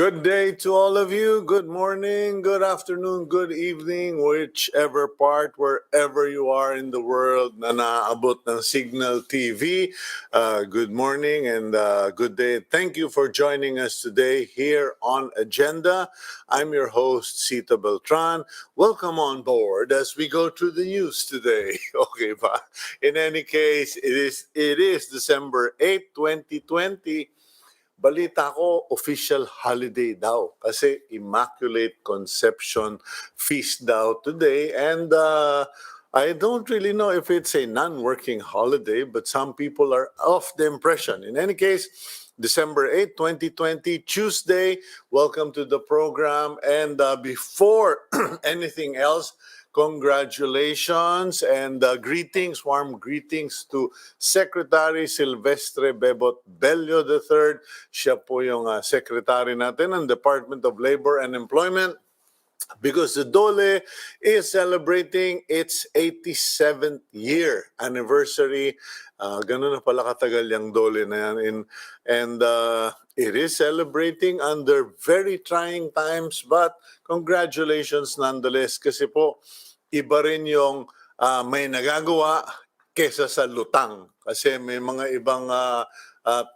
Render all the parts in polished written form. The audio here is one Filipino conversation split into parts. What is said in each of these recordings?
Good day to all of you. Good morning, good afternoon, good evening, whichever part, wherever you are in the world na naabot ng Signal TV. Good morning and good day. Thank you for joining us today here on Agenda. I'm your host, Sita Beltran. Welcome on board as we go through the news today. Okay ba? In any case, it is December 8, 2020. Balita ko, official holiday daw kasi Immaculate Conception Feast daw today. And I don't really know if it's a non-working holiday, but some people are of the impression. In any case, December 8, 2020, Tuesday. Welcome to the program. And before anything else, congratulations and greetings, warm greetings to Secretary Silvestre Bebot Bello III. Siya po yung secretary natin ng Department of Labor and Employment because the DOLE is celebrating its 87th year anniversary. Ganun na pala katagal yung DOLE na yan. And it is celebrating under very trying times, but congratulations nonetheless kasi po iba rin yung may nagagawa kesa sa lutang. Kasi may mga ibang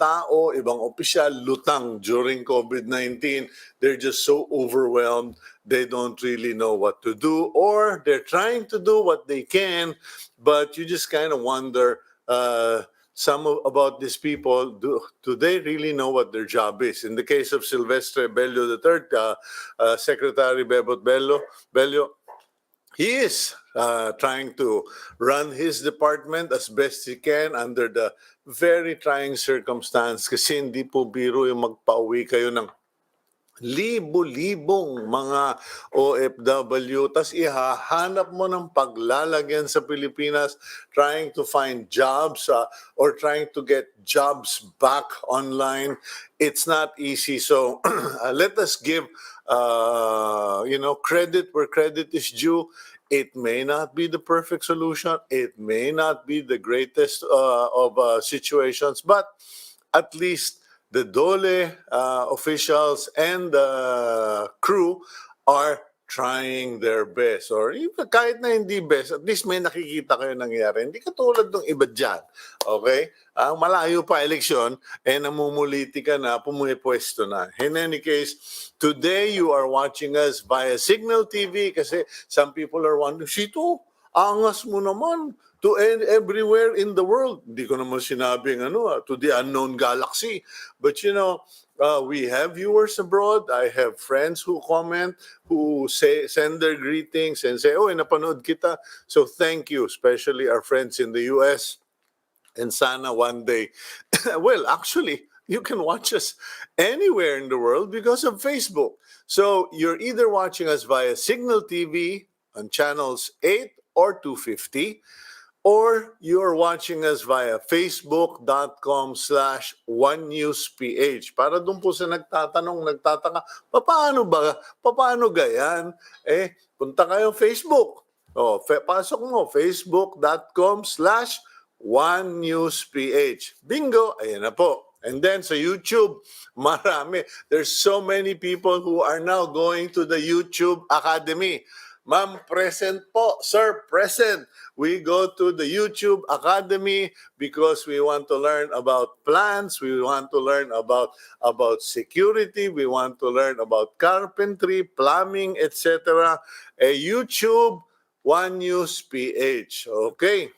tao, ibang opisyal, lutang during COVID-19. They're just so overwhelmed. They don't really know what to do, or they're trying to do what they can, but you just kind of wonder about these people. Do they really know what their job is? In the case of Silvestre Bello III, Secretary Bebot Bello, he is trying to run his department as best he can under the very trying circumstance kasi hindi po biro yung magpauwi kayo ng libo-libong mga OFW tas ihahanap mo ng paglalagyan sa Pilipinas trying to find jobs or trying to get jobs back online. It's not easy. So let us give credit where credit is due. It may not be the perfect solution. It may not be the greatest of situations, but at least the DOLE officials and the crew are trying their best. Or even kahit na hindi best, at least may nakikita kayo nangyari. Hindi katulad ng iba dyan. Okay? Ang malayo pa eleksyon, namumuliti ka na, pumipwesto na. In any case, today you are watching us via Signal TV kasi some people are wondering, Sito, angas mo naman to everywhere in the world. Hindi ko naman sinabing to the unknown galaxy. But we have viewers abroad. I have friends who comment, who send their greetings and say, napanood kita. So thank you, especially our friends in the US. And sana one day, well, actually, you can watch us anywhere in the world because of Facebook. So you're either watching us via Signal TV on channels 8 or 250, or you're watching us via facebook.com/onenewsph. Para doon po sa nagtataka, paano gayan? Punta kayo Facebook. Pasok mo, facebook.com/onenewsph. Bingo, ayan na po. And then sa YouTube, marami. There's so many people who are now going to the YouTube Academy. Ma'am, present po. Sir, present. We go to the YouTube Academy because we want to learn about plants. We want to learn about security. We want to learn about carpentry, plumbing, etc. YouTube, One News PH. Okay.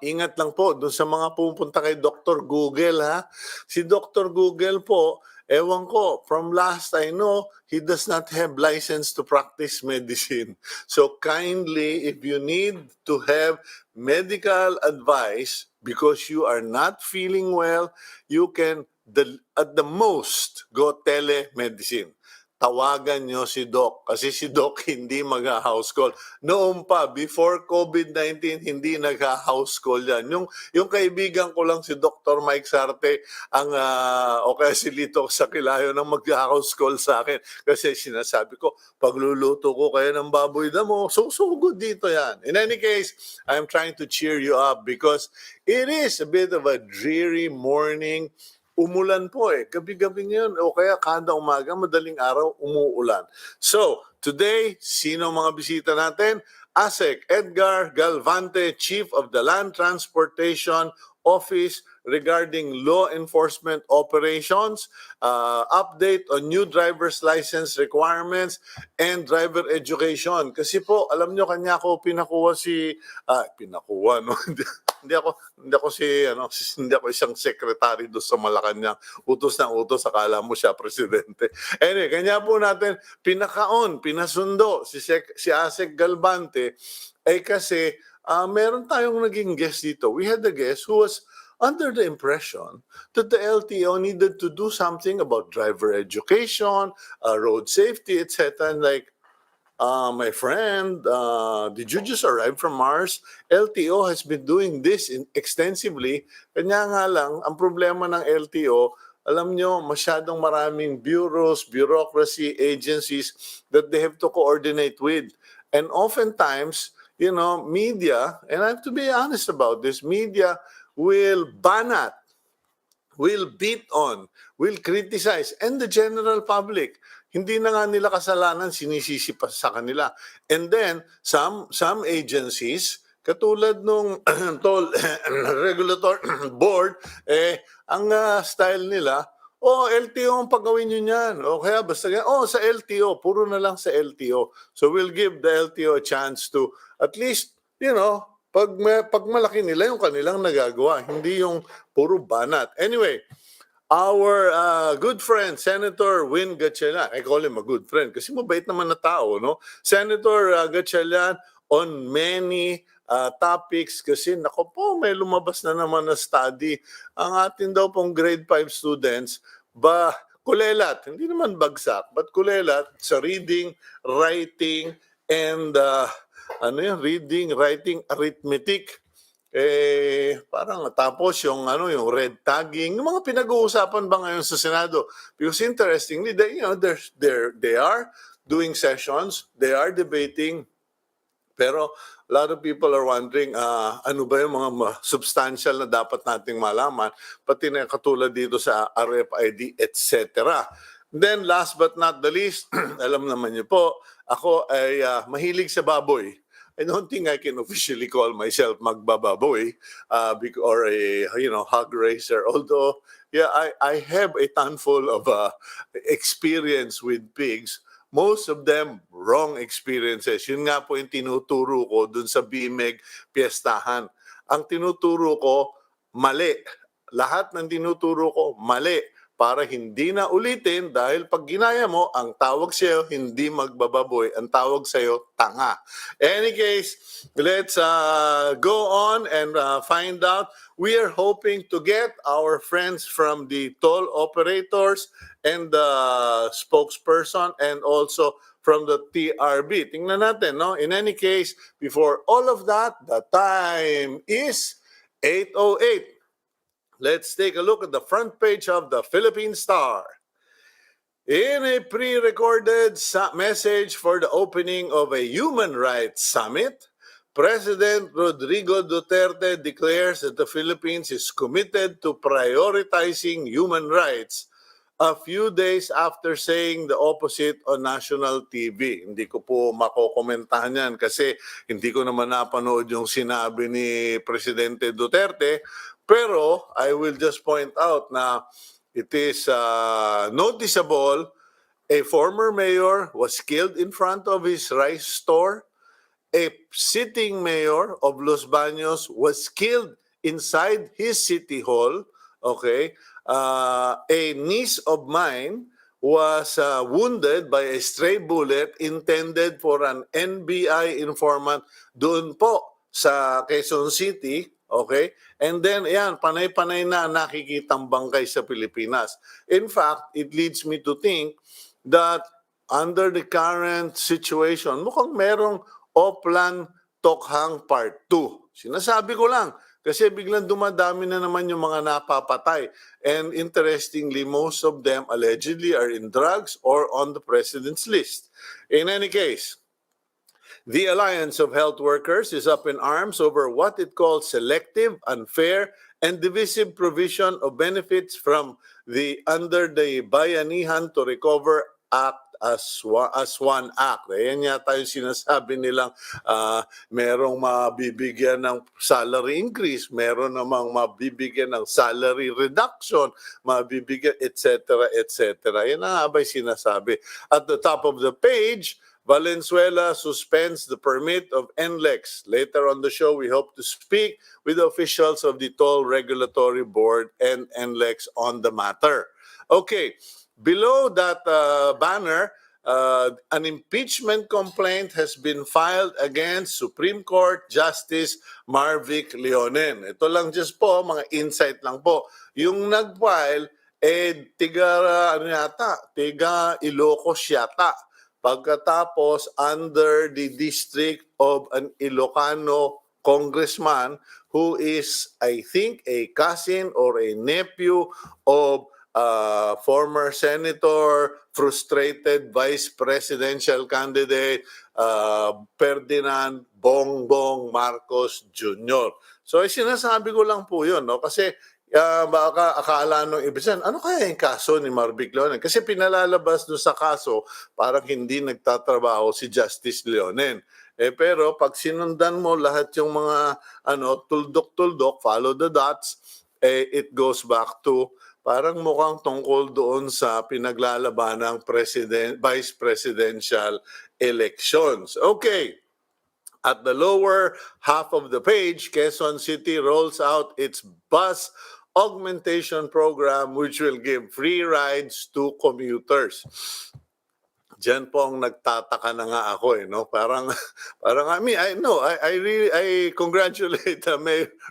Ingat lang po dun sa mga pupunta kay Dr. Google, ha? Si Dr. Google po, ewan ko, from last I know, he does not have license to practice medicine. So kindly, if you need to have medical advice because you are not feeling well, you can, at the most, go telemedicine. Tawagan nyo si Doc kasi si Doc hindi mag-house call. Noon pa, before COVID-19, hindi nag-house call yan. Yung kaibigan ko lang si Dr. Mike Sarte o kaya si Lito sa Kilayo nang mag-house call sa akin kasi sinasabi ko, pagluluto ko kayo ng baboy damo, so good dito yan. In any case, I'm trying to cheer you up because it is a bit of a dreary morning. umulan po eh. Gabi-gabi ngayon o kaya kada umaga, madaling araw, umuulan. So, today, sino mga bisita natin? Usec Edgar Galvante, Chief of the Land Transportation Office regarding law enforcement operations, update on new driver's license requirements, and driver education. Kasi po, alam nyo, kanya ko pinakuha pinakuha, no? hindi ako hindi ako isang secretary do sa Malacanang. Utos ng utos, akala mo siya presidente. Anyway, kanya po natin pinasundo si Asek Galvante ay kasi meron tayong naging guest dito. We had a guest who was under the impression that the LTO needed to do something about driver education, road safety, etc. And like, my friend, did you just arrive from Mars? LTO has been doing this extensively. Kanya nga lang, ang problema ng LTO, alam nyo, masyadong maraming bureaus, bureaucracy, agencies that they have to coordinate with. And oftentimes, media, and I have to be honest about this, media will banat, will beat on, will criticize, and the general public. Hindi na nga nila kasalanan, sinisisi pa sa kanila. And then, some agencies, katulad nung toll regulatory board, ang style nila, LTO ang pagawin nyo niyan. O kaya basta, sa LTO, puro na lang sa LTO. So we'll give the LTO a chance to, at least, pag malaki nila yung kanilang nagagawa, hindi yung puro banat. Anyway, our good friend, Senator Win Gatchalian, I call him a good friend kasi mabait naman na tao, no? Senator Gatchalian on many topics kasi nako po, may lumabas na naman na study. Ang atin daw pong grade 5 students, kulelat, hindi naman bagsak, but kulelat sa reading, writing, and reading, writing, arithmetic. Parang tapos yung red tagging, yung mga pinag-uusapan ba ngayon sa Senado? Because interestingly, they are doing sessions, they are debating, pero a lot of people are wondering, ano ba yung mga substantial na dapat nating malaman, pati na katulad dito sa RFID, etc. Then last but not the least, alam naman niyo po, ako ay mahilig sa baboy. I don't think I can officially call myself magbababoy or a hog racer. Although, yeah, I have a ton full of experience with pigs. Most of them wrong experiences. Yun nga po yung tinuturo ko dun sa BMEG Piestahan. Ang tinuturo ko, mali. Lahat ng tinuturo ko, mali. Para hindi na ulitin dahil pag ginaya mo, ang tawag sa'yo hindi magbababoy, ang tawag sa'yo tanga. Any case, let's go on and find out. We are hoping to get our friends from the toll operators and the spokesperson and also from the TRB. Tingnan natin, no? In any case, before all of that, the time is 8:08. Let's take a look at the front page of the Philippine Star. In a pre-recorded message for the opening of a human rights summit, President Rodrigo Duterte declares that the Philippines is committed to prioritizing human rights a few days after saying the opposite on national TV. Hindi ko po makokomentahan yan kasi hindi ko naman napanood yung sinabi ni Presidente Duterte. Pero I will just point out na it is noticeable a former mayor was killed in front of his rice store. A sitting mayor of Los Baños was killed inside his city hall. Okay. A niece of mine was wounded by a stray bullet intended for an NBI informant doon po sa Quezon City. Okay? And then, yan, panay-panay na nakikitang bangkay sa Pilipinas. In fact, it leads me to think that under the current situation, mukhang merong Oplan Tokhang Part 2. Sinasabi ko lang, kasi biglang dumadami na naman yung mga napapatay. And interestingly, most of them allegedly are in drugs or on the president's list. In any case, the Alliance of Health Workers is up in arms over what it calls selective, unfair, and divisive provision of benefits from under the Bayanihan to Recover Act as one act. Ayan yata yung sinasabi nilang merong mabibigyan ng salary increase, meron namang mabibigyan ng salary reduction, mabibigyan, etc., etc. Yan ang abay sinasabi. At the top of the page, Valenzuela suspends the permit of NLEX. Later on the show, we hope to speak with the officials of the Toll Regulatory Board and NLEX on the matter. Okay, below that banner, an impeachment complaint has been filed against Supreme Court Justice Marvic Leonen. Ito lang just po, mga insight lang po. Yung nag-file, tiga Ilocos yata. Pagkatapos, under the district of an Ilocano congressman who is, I think, a cousin or a nephew of former senator, frustrated vice presidential candidate, Ferdinand Bongbong Marcos Jr. So, sinasabi ko lang po yun, no? Kasi baka akala nung iba dyan, ano kaya yung kaso ni Marvic Leonen? Kasi pinalalabas doon sa kaso, parang hindi nagtatrabaho si Justice Leonen. Pero pag sinundan mo lahat yung mga tuldok-tuldok, follow the dots, it goes back to parang mukhang tungkol doon sa pinaglalaban ng vice presidential elections. Okay. At the lower half of the page, Quezon City rolls out its bus augmentation program which will give free rides to commuters. Diyan po ang nagtataka na nga ako no? Parang I mean, I congratulate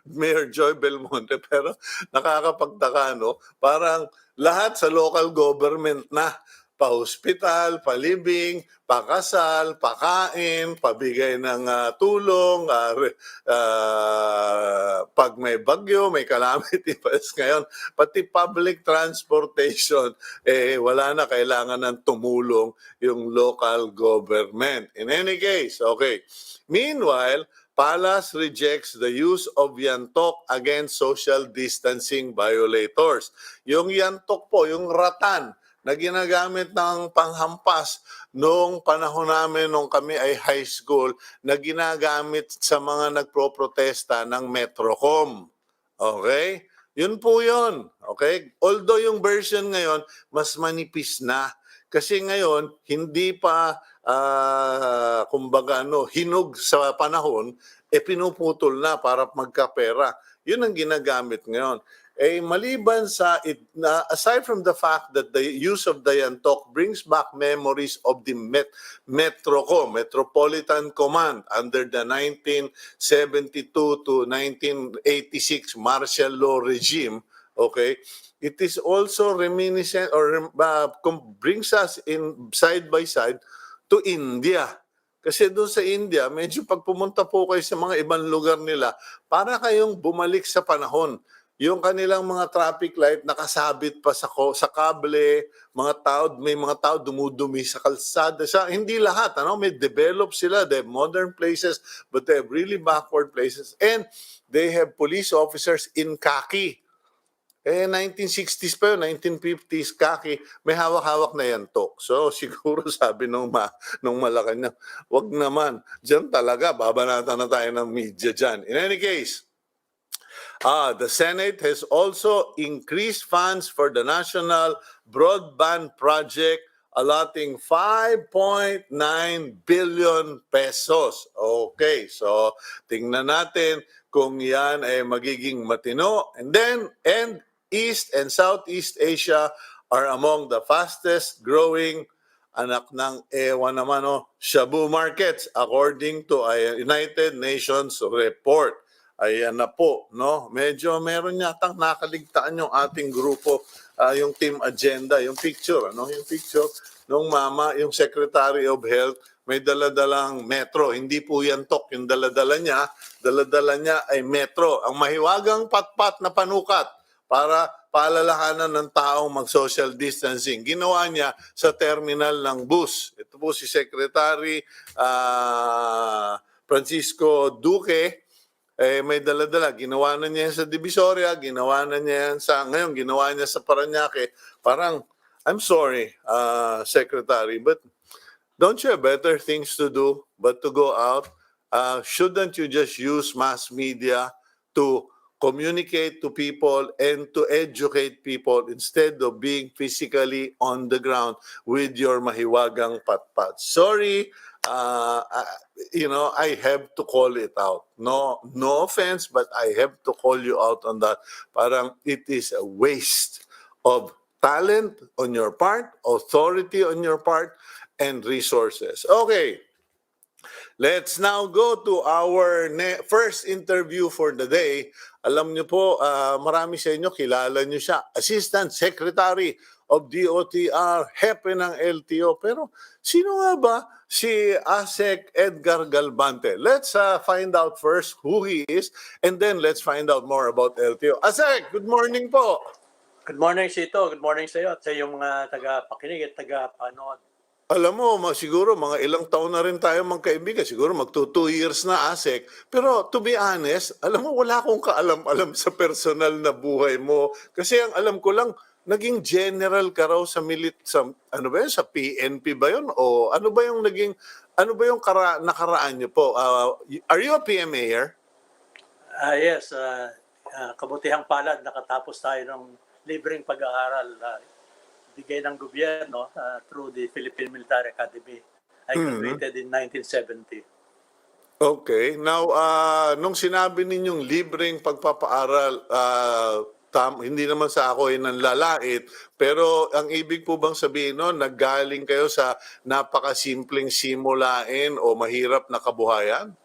Mayor Joy Belmonte, pero nakakapagtaka no? Parang lahat sa local government na, pa-hospital, palibing, pakasal, pakain, pabigay ng tulong, pag may bagyo, may calamity ngayon, pati public transportation, wala na, kailangan ng tumulong yung local government. In any case, okay. Meanwhile, Palas rejects the use of yantok against social distancing violators. Yung yantok po, yung ratan, na ginagamit ng panghampas noong panahon namin nung kami ay high school, na ginagamit sa mga nagproprotesta ng Metrocom. Okay? Yun po yun. Okay? Although yung version ngayon, mas manipis na. Kasi ngayon, hindi pa, hinog sa panahon, pinuputol na para magkapera. Yun ang ginagamit ngayon. Maliban sa aside from the fact that the use of the yantok brings back memories of the Metrocom, Metropolitan Command, under the 1972 to 1986 martial law regime, okay, it is also reminiscent or brings us in side by side to India. Kasi doon sa India, medyo pag pumunta po kayo sa mga ibang lugar nila, para kayong bumalik sa panahon. Yung kanilang mga traffic light nakasabit pa sa kable, may mga tao dumudumi sa kalsada. Hindi lahat, may develop sila, they have modern places, but they have really backward places. And they have police officers in khaki. 1960s pa yun, 1950s, khaki, may hawak-hawak na yantok. So, siguro sabi nung Malacanang, wag naman, dyan talaga, babanatan na tayo ng media dyan. In any case, the Senate has also increased funds for the National Broadband Project, allotting 5.9 billion pesos. Okay, so tingnan natin kung yan ay magiging matino. And East and Southeast Asia are among the fastest growing shabu markets according to a United Nations report. Ayan na po, no? Medyo meron yatang nakaligtaan yung ating grupo, yung team agenda, yung picture, yung picture nung mama, yung Secretary of Health, may daladalang metro. Hindi po yan tok yung daladala niya ay metro. Ang mahiwagang patpat na panukat para paalalahanan ng taong mag-social distancing. Ginawa niya sa terminal ng bus. Ito po si Secretary Francisco Duque, may dala-dala. Ginawa na niya yan sa Divisoria, ginawa na niya yan ngayon, ginawa niya sa Parañaque. Parang, I'm sorry, Secretary, but don't you have better things to do but to go out? Shouldn't you just use mass media to communicate to people and to educate people instead of being physically on the ground with your mahiwagang patpat? Sorry, I have to call it out. No offense, but I have to call you out on that. Parang it is a waste of talent on your part, authority on your part, and resources. Okay, let's now go to our first interview for the day. Alam niyo po, marami sa inyo, kilala niyo siya. Assistant Secretary of DOTR, hepe ng LTO. Pero sino nga ba si Usec Edgar Galbante? Let's find out first who he is, and then let's find out more about LTO. Usec, good morning po. Good morning, Sito. Good morning sa iyo at sa iyong mga taga-pakinig at taga-panood. Alam mo, siguro mga ilang taon na rin tayo magkaibigan. Siguro magto 2 years na, Asek. Pero to be honest, alam mo, wala akong kaalam-alam sa personal na buhay mo. Kasi ang alam ko lang, naging general ka raw sa ano ba yun, sa PNP ba yun? O ano ba yung nakaraan niyo po? Are you a PMAer? Yes, kabutihang palad, nakatapos tayo ng libreng pag-aaral bigay ng gobyerno through the Philippine Military Academy. I graduated in 1970. Okay. Now, nung sinabi ninyong libreng pagpapaaral, hindi naman sa ako ay nanlalait, pero ang ibig po bang sabihin nun, naggaling kayo sa napakasimpleng simulain o mahirap na kabuhayan?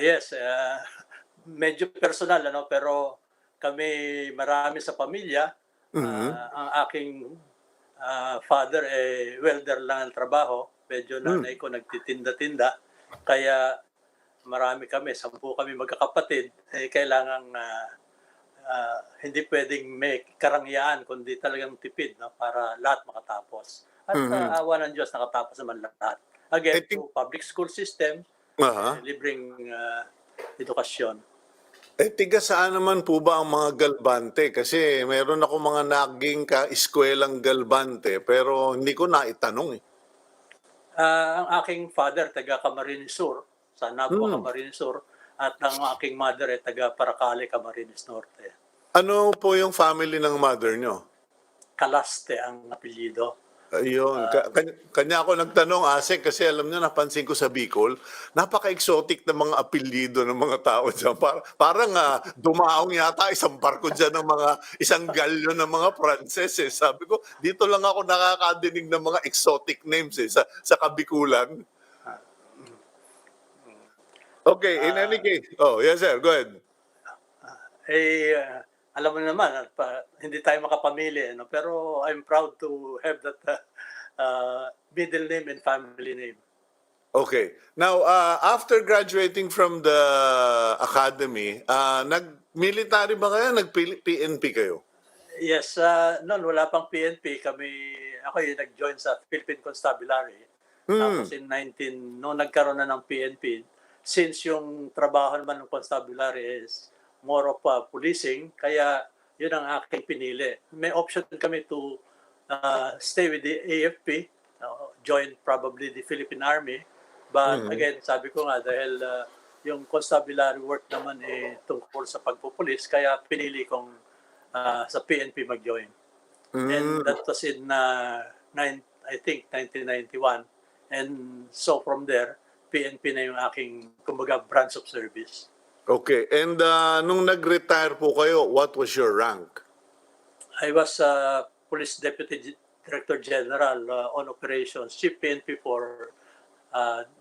Yes, medyo personal, pero kami marami sa pamilya. Ang aking father welder lang ang trabaho. Medyo nanay ko nagtitinda-tinda. Kaya marami kami, 10 kami magkakapatid. Kailangan hindi pwedeng may karangyaan kundi talagang tipid para lahat makatapos. At awa ng Diyos, nakatapos naman lahat. Again, through public school system, libreng edukasyon. Tiga saan naman po ba ang mga Galbante? Kasi meron ako mga naging ka-eskwelang Galbante, pero hindi ko naitanong. Ang aking father, taga Camarines Sur, sa Nabua, Camarines Sur, at ang aking mother ay taga Paracale, Camarines Norte. Ano po yung family ng mother nyo? Calaste ang apelyido. Ayun. Kanya ako nagtanong, Asek, kasi alam niyo, napansin ko sa Bicol, napaka-exotic na mga apelyido ng mga tao dyan. Parang dumaong yata isang barko dyan ng isang galyo ng mga Pranses. Sabi ko, dito lang ako nakakadinig ng mga exotic names sa Kabikulan. Okay, in any case. Oh, yes sir, go ahead. Alam mo naman, hindi tayo makapamili, pero I'm proud to have that middle name and family name. Okay. Now, after graduating from the academy, nag-military ba kayo? Nag-PNP kayo? Yes. Noon, wala pang PNP. Ako yung nag-join sa Philippine Constabulary. Tapos noong nagkaroon na ng PNP, since yung trabaho naman ng Constabulary is more of policing, kaya yun ang aking pinili. May option kami to stay with the AFP, join probably the Philippine Army. But again, sabi ko nga, dahil yung constabulary work naman tungkol sa pagpupulis, kaya pinili kong sa PNP mag-join. And that was in, I think, 1991. And so from there, PNP na yung aking, kumbaga, branch of service. Okay. And nung nag-retire po kayo, what was your rank? I was Police Deputy Director General on Operations, Chief PNP for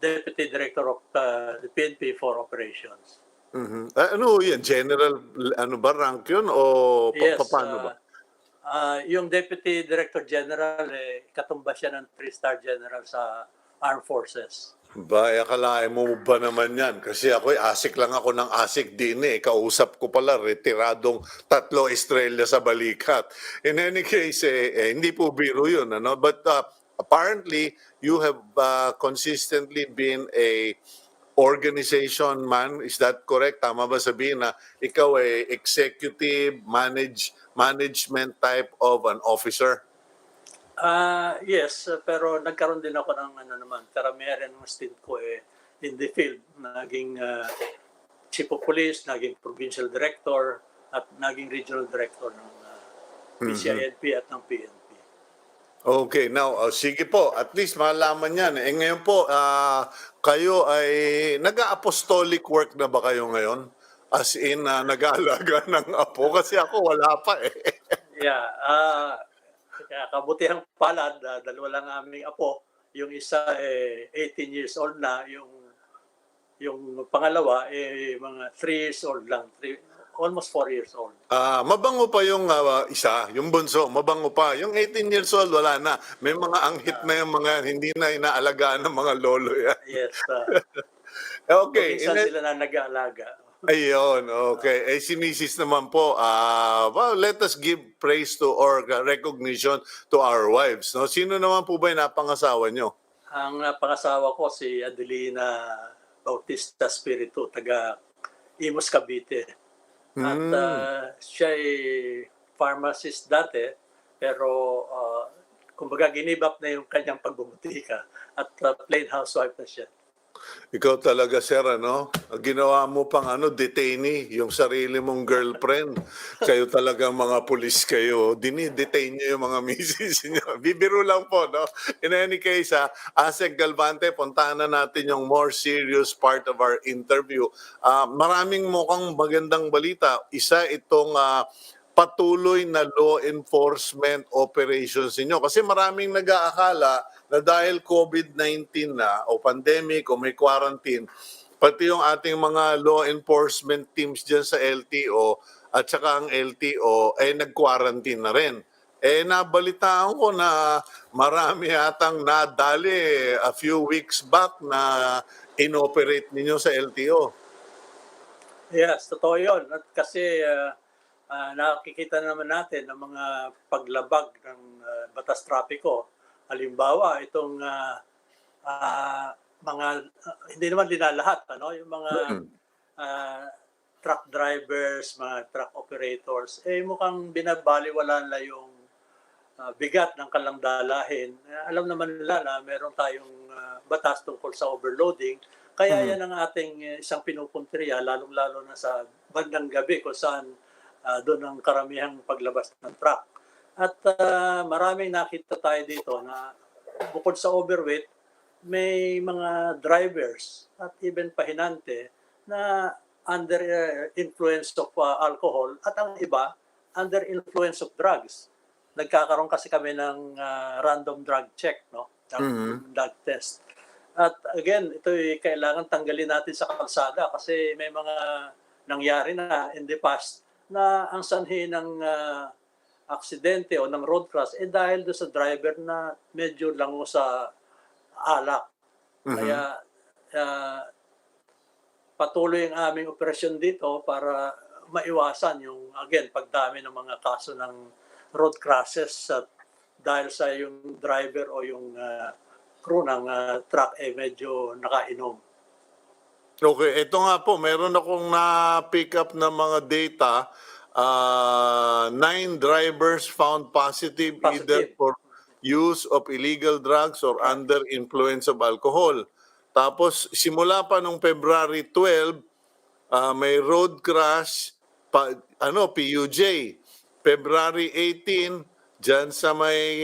Deputy Director of the PNP for Operations. Ano yan? General, ano ba rank yun? O Yes, paano ba? Yung Deputy Director General, katumbas siya ng 3-star General sa Armed Forces. Akalain mo ba naman yan? Kasi asik lang ako ng asik din Kausap ko pala, retiradong 3 estrella sa balikat. In any case, hindi po biro yun. But apparently, you have consistently been a organization man. Is that correct? Tama ba sabihin na ikaw ay executive, management type of an officer? Yes, pero nagkaroon din ako ng ano naman, karamihan ng stint ko in the field. Naging chief of police, naging provincial director, at naging regional director ng PCINP at ng PNP. Okay, now, sige po, at least malaman yan. Ngayon po, kayo ay nag-apostolic work na ba kayo ngayon? As in, nag-aalaga ng apo? Kasi ako wala pa eh. Yeah, kaya kabutihang palad, dalawa lang aming apo. Yung isa 18 years old na, yung pangalawa mga 3 years old lang, almost 4 years old. Mabango pa yung isa, yung bunso, mabango pa. Yung 18 years old, wala na. May mga anghit na yung mga hindi na inaalagaan ng mga lolo yan. Yes. Okay. Minsan sila na nag-aalaga. Ayun, okay. Si Mrs. naman po, well, let us give praise to or recognition to our wives. No? Sino naman po ba yung napangasawa nyo? Ang pangasawa ko si Adelina Bautista Spiritu, taga Imus, Cavite. At siya ay pharmacist dati, pero kumbaga ginibap na yung kanyang pagbubutika at plain housewife na siya. Ikaw talaga, sir, ano? Ginawa mo pang detainee, yung sarili mong girlfriend. Kayo talaga mga pulis kayo. Dinidetain nyo yung mga misis nyo. Bibiro lang po, no? In any case, Usec Galvante, puntahan na natin yung more serious part of our interview. Maraming mukhang magandang balita. Isa itong patuloy na law enforcement operations ninyo. Kasi maraming nag-aakala na dahil COVID-19 na o pandemic o may quarantine, pati yung ating mga law enforcement teams dyan sa LTO at saka ang LTO ay nag-quarantine na rin. Nabalitaan ko na marami atang nadali a few weeks back na inoperate ninyo sa LTO. Yes, totoo yun. At kasi nakikita naman natin ng mga paglabag ng batas trapiko. Halimbawa, itong mga, hindi naman linalahat, yung mga truck drivers, mga truck operators, mukhang binabaliwala na yung bigat ng kalamdalahin. Alam naman nila na meron tayong batas tungkol sa overloading. Kaya yan ang ating isang pinupuntirya, lalong-lalo na sa bandang gabi kung saan doon ang karamihang paglabas ng truck. At maraming nakita tayo dito na bukod sa overweight, may mga drivers at even pahinante na under influence of alcohol at ang iba under influence of drugs. Nagkakaroon kasi kami ng random drug check, no? Drug test. At again, ito kailangan tanggalin natin sa kalsada kasi may mga nangyari na in the past na ang sanhi ng aksidente o ng road crash dahil do sa driver na medyo lango sa alak. Kaya patuloy ang aming operasyon dito para maiwasan yung again pagdami ng mga kaso ng road crashes at dahil sa yung driver o yung crew ng truck medyo nakainom. Okay, ito nga po, meron akong na-pick up na mga data. 9 drivers found positive either for use of illegal drugs or under influence of alcohol. Tapos, simula pa nung February 12, may road crash, PUJ. February 18, dyan sa may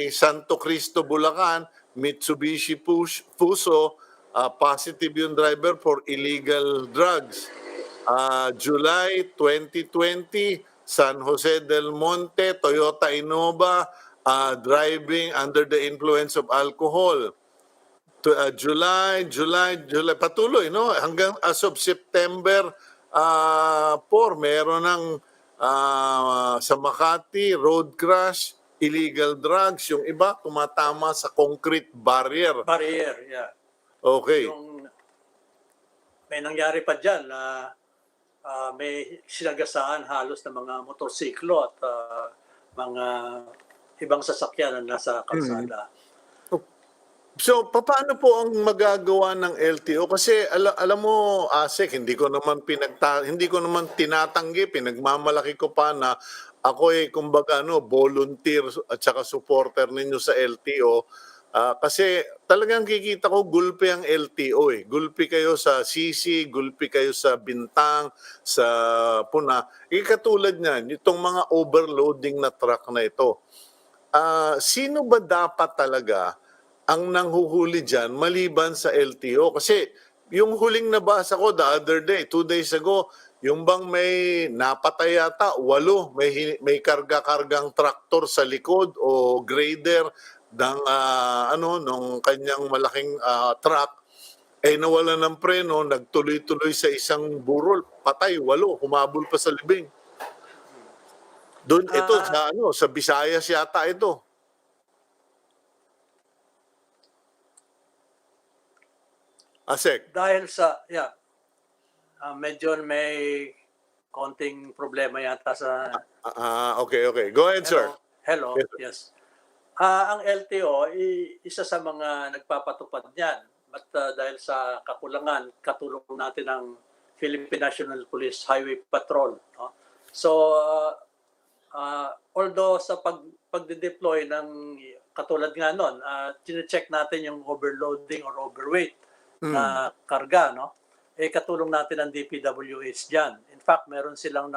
Santo Cristo, Bulacan, Mitsubishi Fuso, positive yung driver for illegal drugs. July 2020, San Jose del Monte, Toyota Innova, driving under the influence of alcohol. July, patuloy, no? Hanggang as of September 4, meron ng sa Makati, road crash, illegal drugs. Yung iba, tumatama sa concrete barrier. Barrier, yeah. Okay. May nangyari pa dyan na may sinagasaan halos ng mga motorsiklo at mga ibang sasakyan na nasa kalsada. So, papaano po ang magagawa ng LTO? Kasi alam mo, Asek, hindi ko naman tinatanggi, pinagmamalaki ko pa na ako kumbaga volunteer at saka supporter ninyo sa LTO. Kasi talagang kikita ko gulpi ang LTO eh. Gulpi kayo sa Sisi, gulpi kayo sa Bintang, sa Puna. Katulad niyan, itong mga overloading na truck na ito. Sino ba dapat talaga ang nanghuhuli dyan maliban sa LTO? Kasi yung huling nabasa ko the other day, 2 days ago, yung bang may napatay yata, 8, may karga-kargang traktor sa likod o grader ng nung kanyang malaking truck, nawala ng preno, nagtuloy-tuloy sa isang burol, patay, 8, humabol pa sa libing. Doon ito Ah, sa Visayas yata ito. Asek. dahil sa, medyo may konting problema yata sa, Okay. Go ahead, sir. hello, Yes, sir. yes. Ang LTO, isa sa mga nagpapatupad niyan. But dahil sa kakulangan, katulong natin ng Philippine National Police Highway Patrol. No? So, although sa pagde-deploy ng katulad nga nun, chine-check natin yung overloading or overweight na karga, no? Katulong natin ang DPWH dyan. In fact, meron silang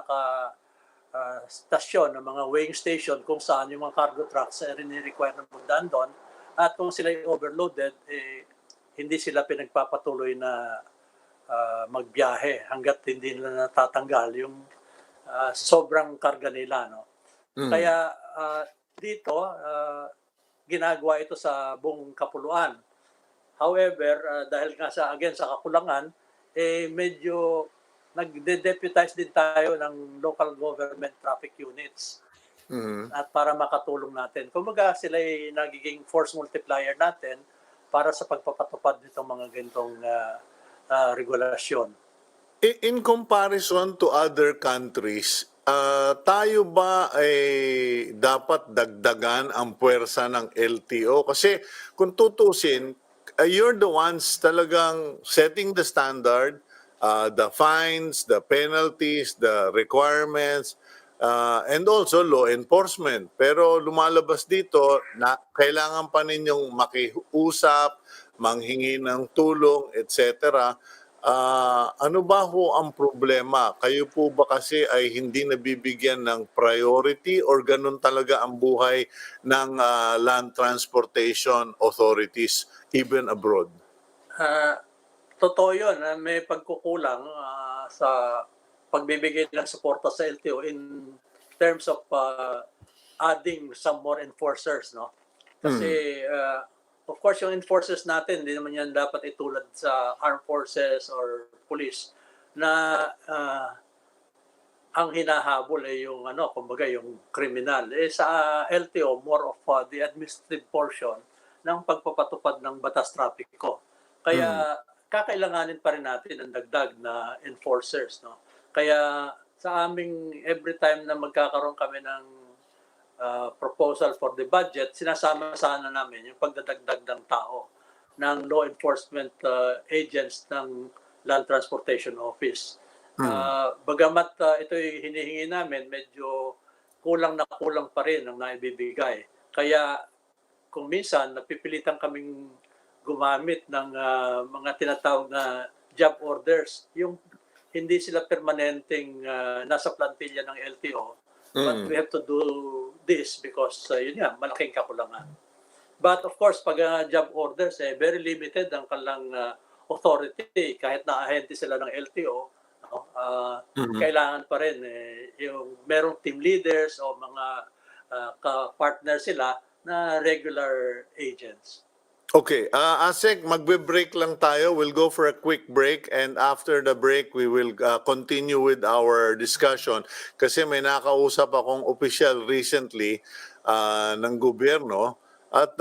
stasyon ng mga weighing station kung saan yung mga cargo trucks rini-require na magdaan doon. At kung sila overloaded, hindi sila pinagpapatuloy na magbiyahe hanggat hindi nila natatanggal yung sobrang karga nila. No? Kaya dito, ginagawa ito sa buong kapuluan. However, dahil nga sa kakulangan, medyo nagde-deputize din tayo ng local government traffic units at para makatulong natin. Kumbaga sila ay nagiging force multiplier natin para sa pagpapatupad nitong mga ganitong regulasyon. In comparison to other countries, tayo ba ay dapat dagdagan ang puwersa ng LTO? Kasi kung tutusin, you're the ones talagang setting the standard, the fines, the penalties, the requirements, and also law enforcement. Pero lumalabas dito na kailangan pa ninyong makiusap, manghingi ng tulong, etc. Ano ba ho ang problema? Kayo po ba kasi ay hindi nabibigyan ng priority or ganun talaga ang buhay ng land transportation authorities even abroad? Totoo yun, may pagkukulang sa pagbibigay ng suporta sa LTO in terms of adding some more enforcers. No? Kasi of course yung enforcers natin, hindi naman yan dapat itulad sa armed forces or police na ang hinahabol ay yung kumbaga yung kriminal. Sa LTO, more of the administrative portion ng pagpapatupad ng batas trapiko. Kaya kakailanganin pa rin natin ang dagdag na enforcers. No? Kaya sa aming every time na magkakaroon kami ng proposal for the budget, sinasama sana namin yung pagdadagdag ng tao ng law enforcement agents ng Land Transportation Office. Bagamat ito'y hinihingi namin, medyo kulang na kulang pa rin ang naibibigay. Kaya kung minsan napipilitan kaming gumamit ng mga tinatawag na job orders, yung hindi sila permanenteng nasa plantilla ng LTO, but we have to do this because yun nga, malaking kakulangan. But of course, pag job orders, very limited ang kanilang authority. Kahit na-ahente sila ng LTO, kailangan pa rin yung merong team leaders o mga ka-partner sila na regular agents. Okay, Asek, magbe-break lang tayo. We'll go for a quick break and after the break, we will continue with our discussion. Kasi may nakausap akong official recently ng gobyerno at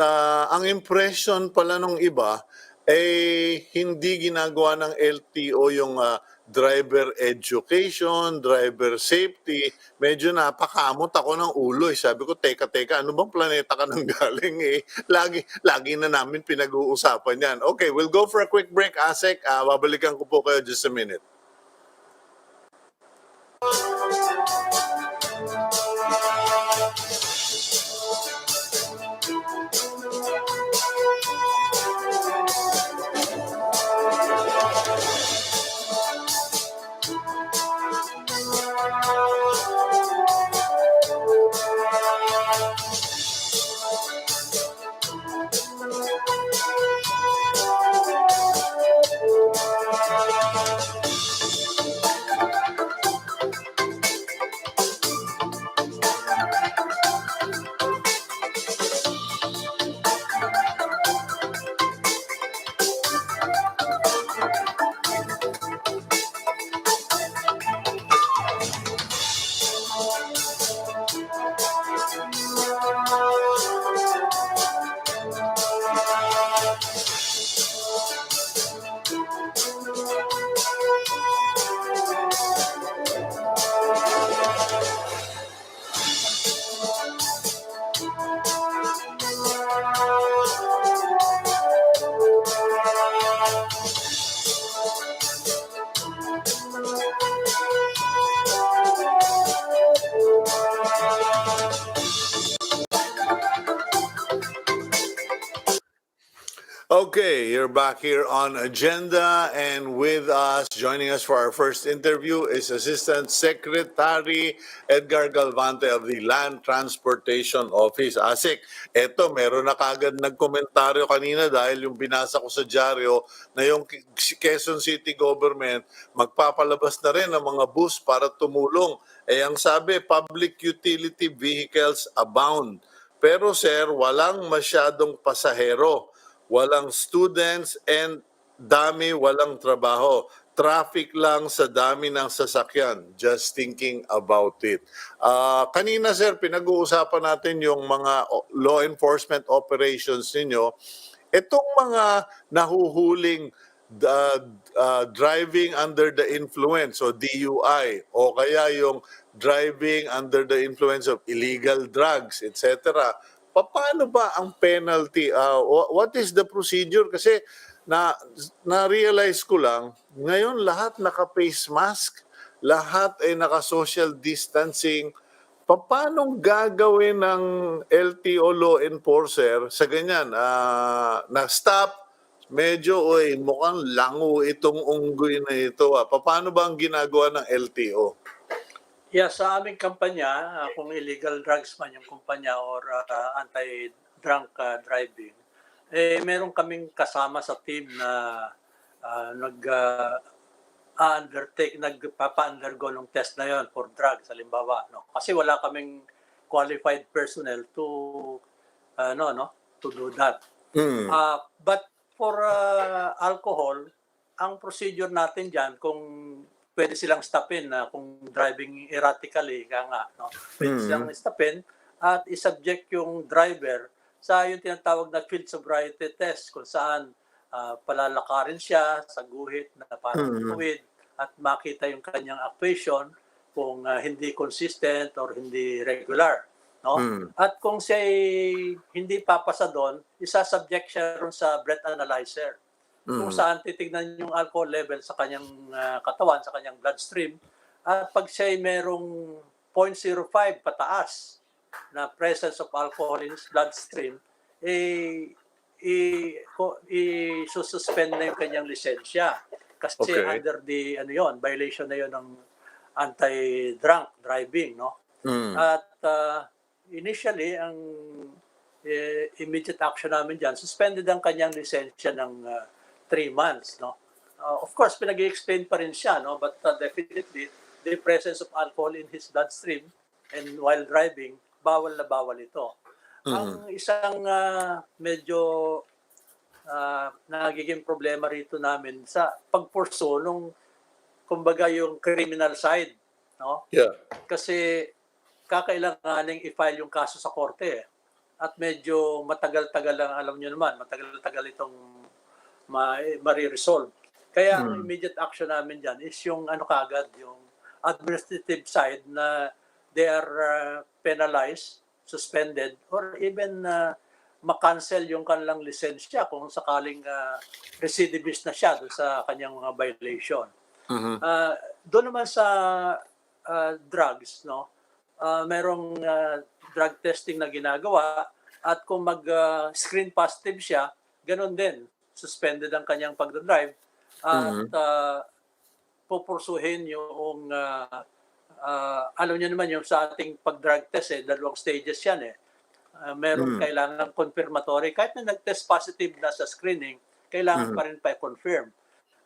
ang impression pala nung iba hindi ginagawa ng LTO yung driver education, driver safety. Medyo napakamot ako ng ulo. Sabi ko, teka, ano bang planeta ka nang galing? Lagi na namin pinag-uusapan yan. Okay, we'll go for a quick break, Asek. Babalikan ko po kayo just a minute. Okay, you're back here on Agenda, and with us, joining us for our first interview is Assistant Secretary Edgar Galvante of the Land Transportation Office. Asik, eto, meron na kagad nagkomentaryo kanina dahil yung binasa ko sa dyaryo na yung Quezon City Government magpapalabas na rin ng mga bus para tumulong. Ang sabi, public utility vehicles abound. Pero sir, walang masyadong pasahero. Walang students and walang trabaho. Traffic lang sa dami ng sasakyan. Just thinking about it. Kanina sir, pinag-uusapan natin yung mga law enforcement operations ninyo. Itong mga nahuhuling driving under the influence o DUI o kaya yung driving under the influence of illegal drugs, etc. Paano ba ang penalty? What is the procedure? Kasi na-realize ko lang, ngayon lahat naka-face mask, lahat ay naka-social distancing. Paano gagawin ng LTO law enforcer sa ganyan? Na-stop, medyo, mukhang lango itong unggoy na ito. Paano ba ang ginagawa ng LTO? Yeah, sa aming kampanya, kung illegal drugs man yung kumpanya or anti-drunk driving, meron kaming kasama sa team na nagpapa-undergo ng test na yon for drugs, halimbawa. No? Kasi wala kaming qualified personnel to do that. But for alcohol, ang procedure natin diyan kung pwede silang stopin na kung driving erratically, pwede silang stopin at isubject yung driver sa yung tinatawag na field sobriety test kung saan palalakarin siya sa guhit na parang tuwid at makita yung kanyang actuation kung hindi consistent or hindi regular. No? At kung siya hindi papasa doon, isasubject siya ron sa breath analyzer. Kung saan titignan yung alcohol level sa kanyang katawan, sa kanyang bloodstream. At pag siya merong 0.05 pataas na presence of alcohol in his bloodstream, i-suspend na yung kanyang lisensya. Kasi under the violation na yon ng anti-drunk driving. No? At initially, ang immediate action namin dyan, suspended ang kanyang lisensya ng 3 months, no? Of course, pinag-i-explain pa rin siya, no? But definitely, the presence of alcohol in his bloodstream and while driving, bawal na bawal ito. Ang isang medyo nagiging problema rito namin sa pagpurso nung, kumbaga, yung criminal side, no? Yeah. Kasi kakailanganing i-file yung kaso sa korte. At medyo matagal-tagal lang, alam nyo naman, matagal-tagal itong mariresolve. Kaya ang Mm. immediate action namin dyan is yung kagad, yung administrative side na they are penalized, suspended, or even ma-cancel yung kanilang lisensya kung sakaling recidivist na siya doon sa kanyang mga violation. Mhm. Doon naman sa drugs, no? Merong drug testing na ginagawa at kung mag-screen positive siya, ganun din. Suspended ang kanyang pagdadrive at Mhm. pupursuhin yung alam niyo naman yung sa ating pag-drug test, dalawang stages yan eh. Meron Mm. kailangan confirmatory. Kahit na nag-test positive na sa screening, kailangan Mhm. pa rin pa-confirm.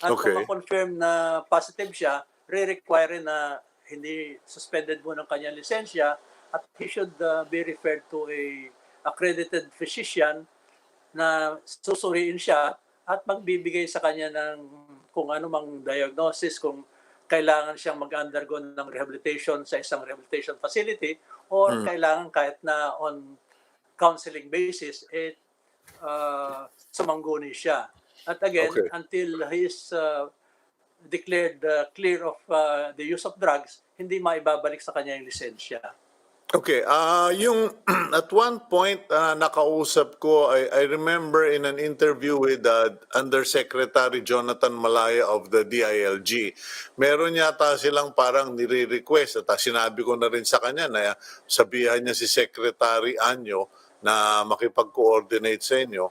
At kung Okay. ma-confirm na positive siya, re-require na hindi suspended mo ng kanyang lisensya at he should be referred to a accredited physician na susuriin siya at magbibigay sa kanya ng kung ano mang diagnosis, kung kailangan siyang mag-undergo ng rehabilitation sa isang rehabilitation facility or Mm. kailangan kahit na on counseling basis, sumangguni siya. At again, Okay. until he is declared clear of the use of drugs, hindi maibabalik sa kanya yung lisensya. Okay, yung at one point nakausap ko, I remember in an interview with Undersecretary Jonathan Malaya of the DILG, meron yata silang parang nire-request at sinabi ko na rin sa kanya na sabihan niya si Secretary Anyo na makipag-coordinate sa inyo.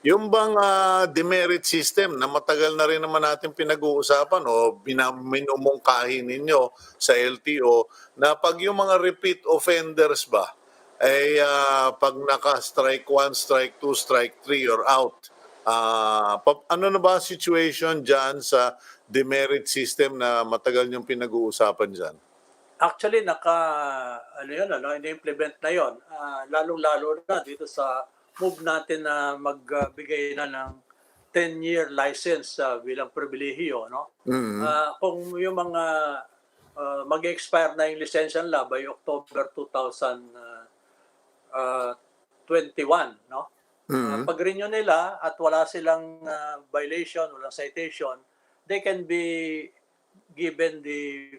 Yung bang demerit system na matagal na rin naman natin pinag-uusapan o minumungkahi ninyo sa LTO na pag yung mga repeat offenders ba ay pag naka-strike 1, strike 2, strike 3 you're out. Ano na ba situation dyan sa demerit system na matagal niyong pinag-uusapan dyan? Actually, ini-implement na yon. Lalong-lalo na dito sa move natin na magbigay na ng 10-year license bilang pribilehiyo, no? Mhm. Kung yung mga mag-expire na yung lisensya nila by October 2021, no? Mhm. Pag-renew nila at wala silang violation, walang citation, they can be given the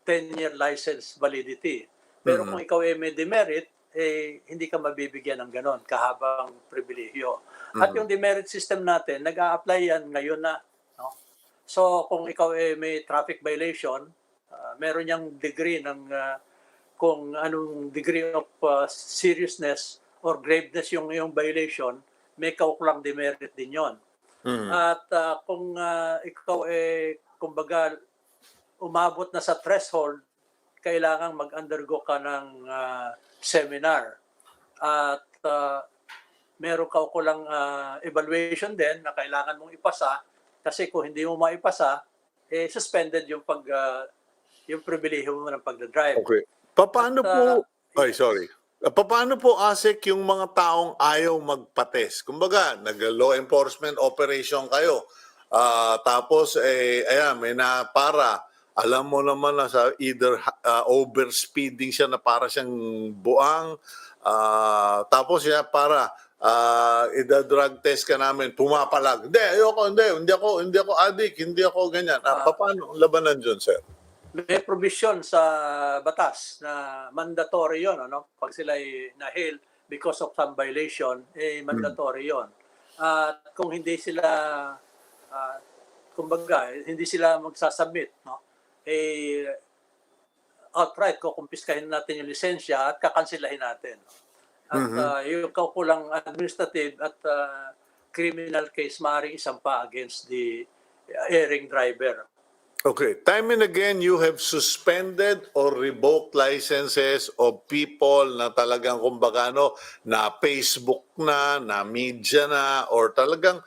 10-year license validity. Pero kung Mhm. ikaw ay may demerit, hindi ka mabibigyan ng ganon, kahabang pribilehiyo. At Mhm. yung demerit system natin, nag-a-apply yan ngayon na. No? So kung ikaw ay may traffic violation, meron niyang degree ng kung anong degree of seriousness or graveness yung violation, may kaukulang demerit din yon. Mhm. At kung ikaw kumbaga umabot na sa threshold, kailangan mag-undergo ka ng seminar. At meron ka kulang evaluation din na kailangan mong ipasa kasi kung hindi mo maipasa, suspended yung pribilehiyo mo ng pagdadrive. Okay. At Papaano po ay yes. sorry. Papaano po ASEC yung mga taong ayaw magpa-test? Kumbaga, nag-law enforcement operation kayo. Tapos ayan, may para alam mo naman na sa either overspeeding siya na para siyang buang tapos siya para ida-drug test ka namin, pumapalag. Hindi, ayoko, hindi ako addict, hindi ako ganyan. Uh, Paano ang labanan dyan, sir? May provision sa batas na mandatory yon, ano? Pag sila ay na-hail because of some violation, Mm. mandatory yon. At kung hindi sila, uh, kumbaga, hindi sila magsasubmit, no? Outright, kukumpiskahin natin yung lisensya at kakansilahin natin. At Mhm. yung kaukulang administrative at criminal case maaaring isampa against the erring driver. Okay. Time and again, you have suspended or revoked licenses of people na talagang kumbaga na Facebook na media na, or talagang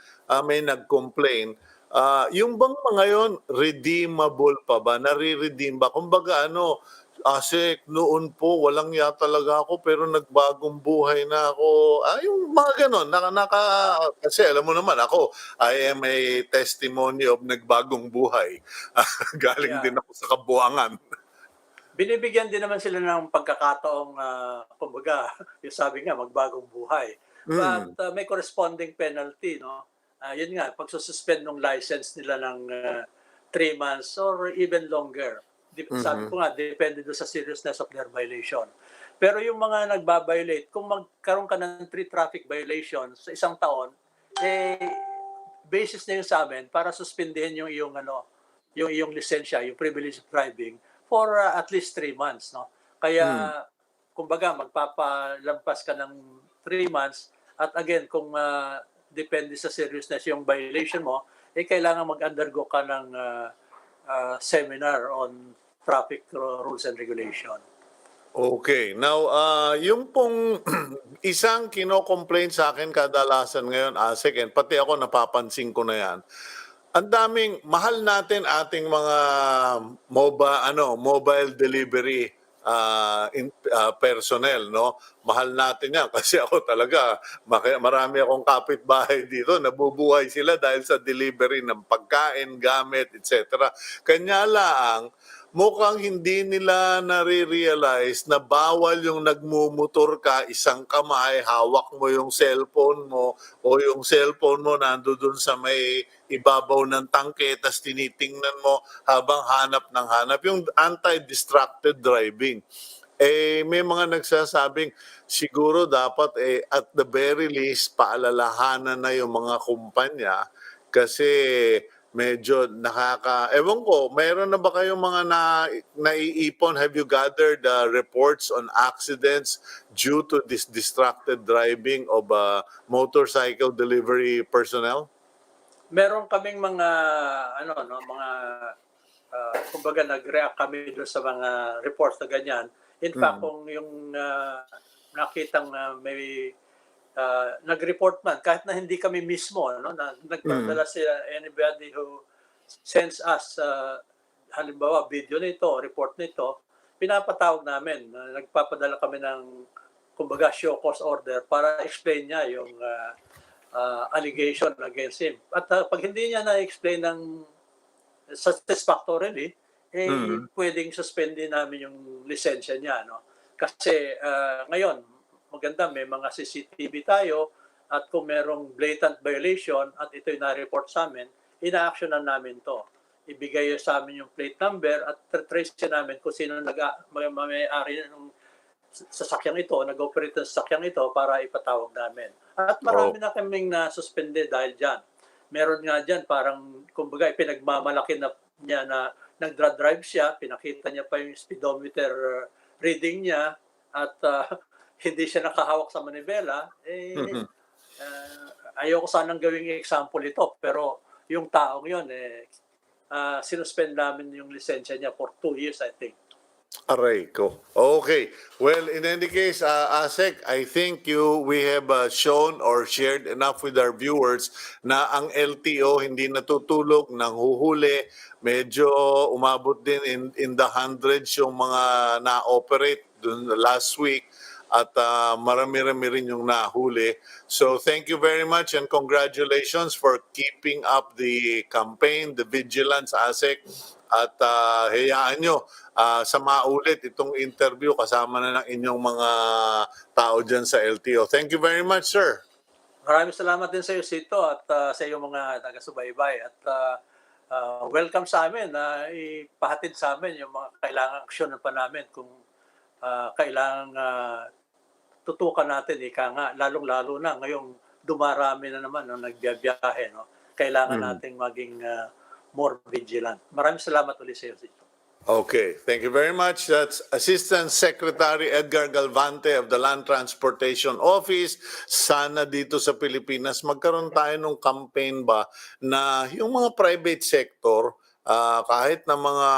may nag-complain. Yung bang mga yon redeemable pa ba? Nare-redeem ba? Kumbaga ASEC, noon po walang talaga ako pero nagbagong buhay na ako. Yung mga ganon, Uh, kasi alam mo naman ako, I am a testimony of nagbagong buhay. Galing yeah. din ako sa kabuangan. Binibigyan din naman sila ng pagkakataong, kumbaga, yung sabi nga, magbagong buhay. But Mm. may corresponding penalty, no? yun nga, pagsususpend ng license nila ng 3 months or even longer. Sabi ko nga, depende doon sa seriousness of their violation. Pero yung mga nagbabiolate, kung magkaroon ka ng 3 traffic violations sa isang taon, basis na yun sa amin para suspindihin yung iyong lisensya, yung privilege of driving for at least 3 months. No? Kaya, kumbaga, magpapalampas ka ng 3 months at again, kung depende sa seriousness yung violation mo, kailangan mag-undergo ka ng seminar on traffic rules and regulation. Okay. Now, yung pong isang kino-complain sa akin kadalasan ngayon, Asek, and pati ako napapansin ko na yan, ang daming mahal natin ating mga mobile delivery personnel, no? Mahal natin yan kasi ako talaga marami akong kapitbahay dito, nabubuhay sila dahil sa delivery ng pagkain, gamit, etc. Kanya lang mukhang hindi nila nare-realize na bawal yung nagmumotor ka, isang kamay, hawak mo yung cellphone mo o yung cellphone mo nandoon sa may ibabaw ng tangke tas tinitingnan mo habang hanap ng hanap. Yung anti-distracted driving. May mga nagsasabing siguro dapat at the very least paalalahanan na yung mga kumpanya kasi medyo ewan ko, mayroon na ba kayong mga naiipon? Have you gathered reports on accidents due to this distracted driving of motorcycle delivery personnel? Meron kaming mga mga kumbaga nag-react kami doon sa mga reports na ganyan. In fact, kung yung nakitang may nag-report man, kahit na hindi kami mismo, nagpadala sila, anybody who sends us, halimbawa, video nito, report nito, pinapatawag namin. Nagpapadala kami ng, kumbaga, show cause order para explain niya yung allegation against him. At pag hindi niya na-explain ng satisfactorily, pwedeng suspendin namin yung lisensya niya. No? Kasi ngayon, maganda, may mga CCTV tayo at kung merong blatant violation at ito'y na-report sa amin, ina-actionan namin to. Ibigay sa amin yung plate number at trace namin kung sino may-ari ng sasakyang ito, nag-operate ng sasakyang ito para ipatawag namin. At marami na kaming na-suspended dahil dyan. Meron nga dyan parang, kumbaga, pinagmamalaki na niya na nag-drive siya, pinakita niya pa yung speedometer reading niya at hindi siya nakahawak sa manibela, ayoko sanang gawing example ito, pero yung taong yun, sinuspend namin yung lisensya niya for 2 years, I think. Aray ko. Okay. Well, in any case, Asek, I think we have shown or shared enough with our viewers na ang LTO hindi natutulog, nang huhuli. Medyo umabot din in the hundreds yung mga na-operate dun last week at marami-rami rin yung nahuli. So thank you very much and congratulations for keeping up the campaign, the vigilance, Asek. At hayaan nyo sa maulit itong interview kasama na ng inyong mga tao dyan sa LTO. Thank you very much, sir. Maraming salamat din sa iyo, Sito, at sa iyong mga taga-subaybay. At welcome sa amin na ipahatid sa amin yung mga kailangang aksyon pa namin kung kailangang tutukan natin, lalong-lalo na ngayong dumarami na naman ang nagbiyabiyahe. No? Kailangan nating maging more vigilant. Maraming salamat ulit sa iyo, Sito. Okay, thank you very much. That's Assistant Secretary Edgar Galvante of the Land Transportation Office. Sana dito sa Pilipinas magkaroon tayo ng campaign ba na yung mga private sector, kahit na mga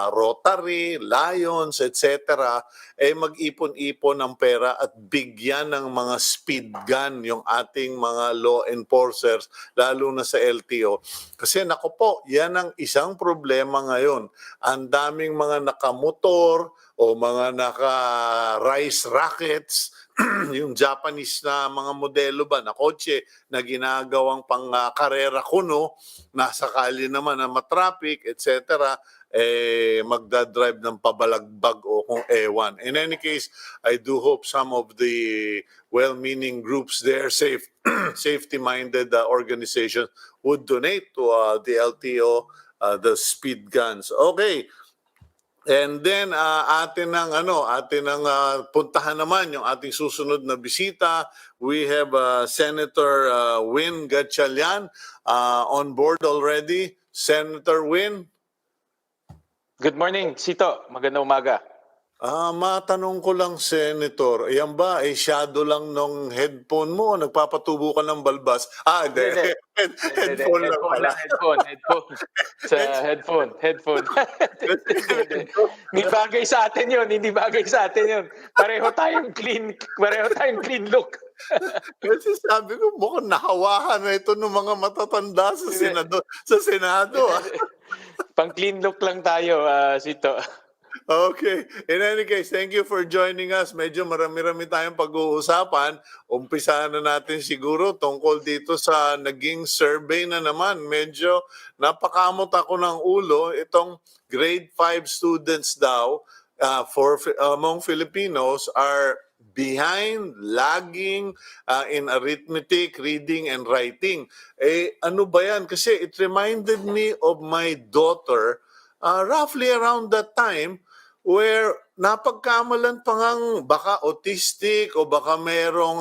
Rotary, Lions, etc., mag-ipon-ipon ng pera at bigyan ng mga speed gun yung ating mga law enforcers, lalo na sa LTO. Kasi nako po, yan ang isang problema ngayon. Ang daming mga nakamotor, o mga naka-rice rockets, yung Japanese na mga modelo ba na kotse na ginagawang pang karera kuno, nasa kalye naman na matraffic, etc., magdadrive ng pabalagbag o kung ewan. In any case, I do hope some of the well-meaning groups there, safety-minded organizations would donate to the LTO, the speed guns. Okay. And then atin ang puntahan naman yung ating susunod na bisita. We have Senator Win Gatchalian on board already. Senator Win. Good morning, Sito. Magandang umaga. Matanong ko lang, Senator, yan ba ay shadow lang nung headphone mo o nagpapatubo ka ng balbas? Hindi. Hindi. Headphone lang pala. Headphone. Sa headphone. Hindi bagay sa atin yun. Hindi bagay sa atin yun. Pareho tayong clean look. Kasi sabi ko, mukhang nahawahan na ito ng mga matatanda sa Senado. Pang clean look lang tayo, Sito. Okay. In any case, thank you for joining us. Medyo marami-rami tayong pag-uusapan. Umpisahan na natin siguro tungkol dito sa naging survey na naman. Medyo napakamot ako ng ulo. Itong grade 5 students daw among Filipinos are behind, lagging in arithmetic, reading, and writing. Ano ba yan? Kasi it reminded me of my daughter roughly around that time where napagkamalan pa ngang baka autistic o baka merong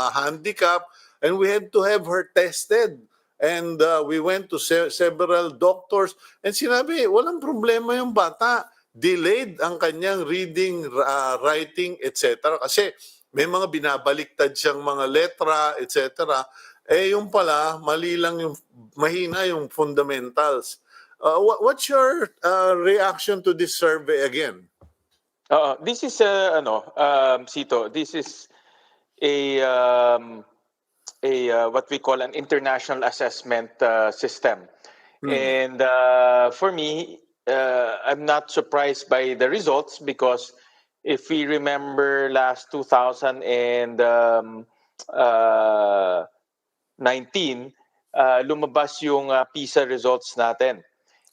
handicap, and we had to have her tested. And we went to several doctors and sinabi, walang problema yung bata. Delayed ang kanyang reading, writing, etc. Kasi may mga binabaliktad siyang mga letra, etc. Yung pala, mahina yung fundamentals. What's your reaction to this survey again? This is Sito. This is a what we call an international assessment system, and for me, I'm not surprised by the results because if we remember last 2019, lumabas yung PISA results natin.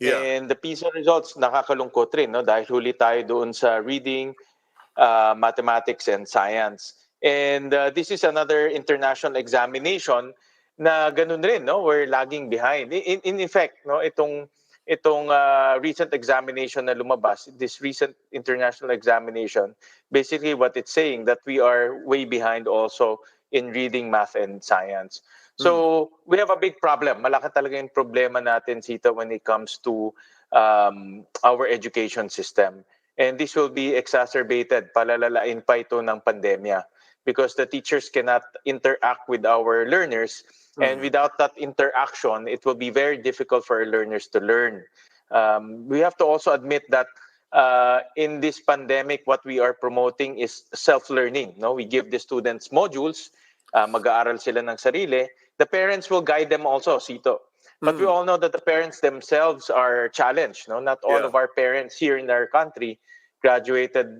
Yeah. And the PISA results, nakakalungkot rin, no? Dahil huli tayo doon sa reading, mathematics, and science. And this is another international examination na ganun rin, no? We're lagging behind. In effect, no, itong recent examination na lumabas, this recent international examination, basically what it's saying that we are way behind also in reading, math, and science. So we have a big problem. Malaki talaga yung problema natin, Sita, when it comes to our education system. And this will be exacerbated, palalalain pa ito ng pandemya, because the teachers cannot interact with our learners. And without that interaction, it will be very difficult for our learners to learn. We have to also admit that in this pandemic, what we are promoting is self-learning. No, we give the students modules, mag-aaral sila ng sarili. The parents will guide them also, Sito. But we all know that the parents themselves are challenged. No, not all of our parents here in our country graduated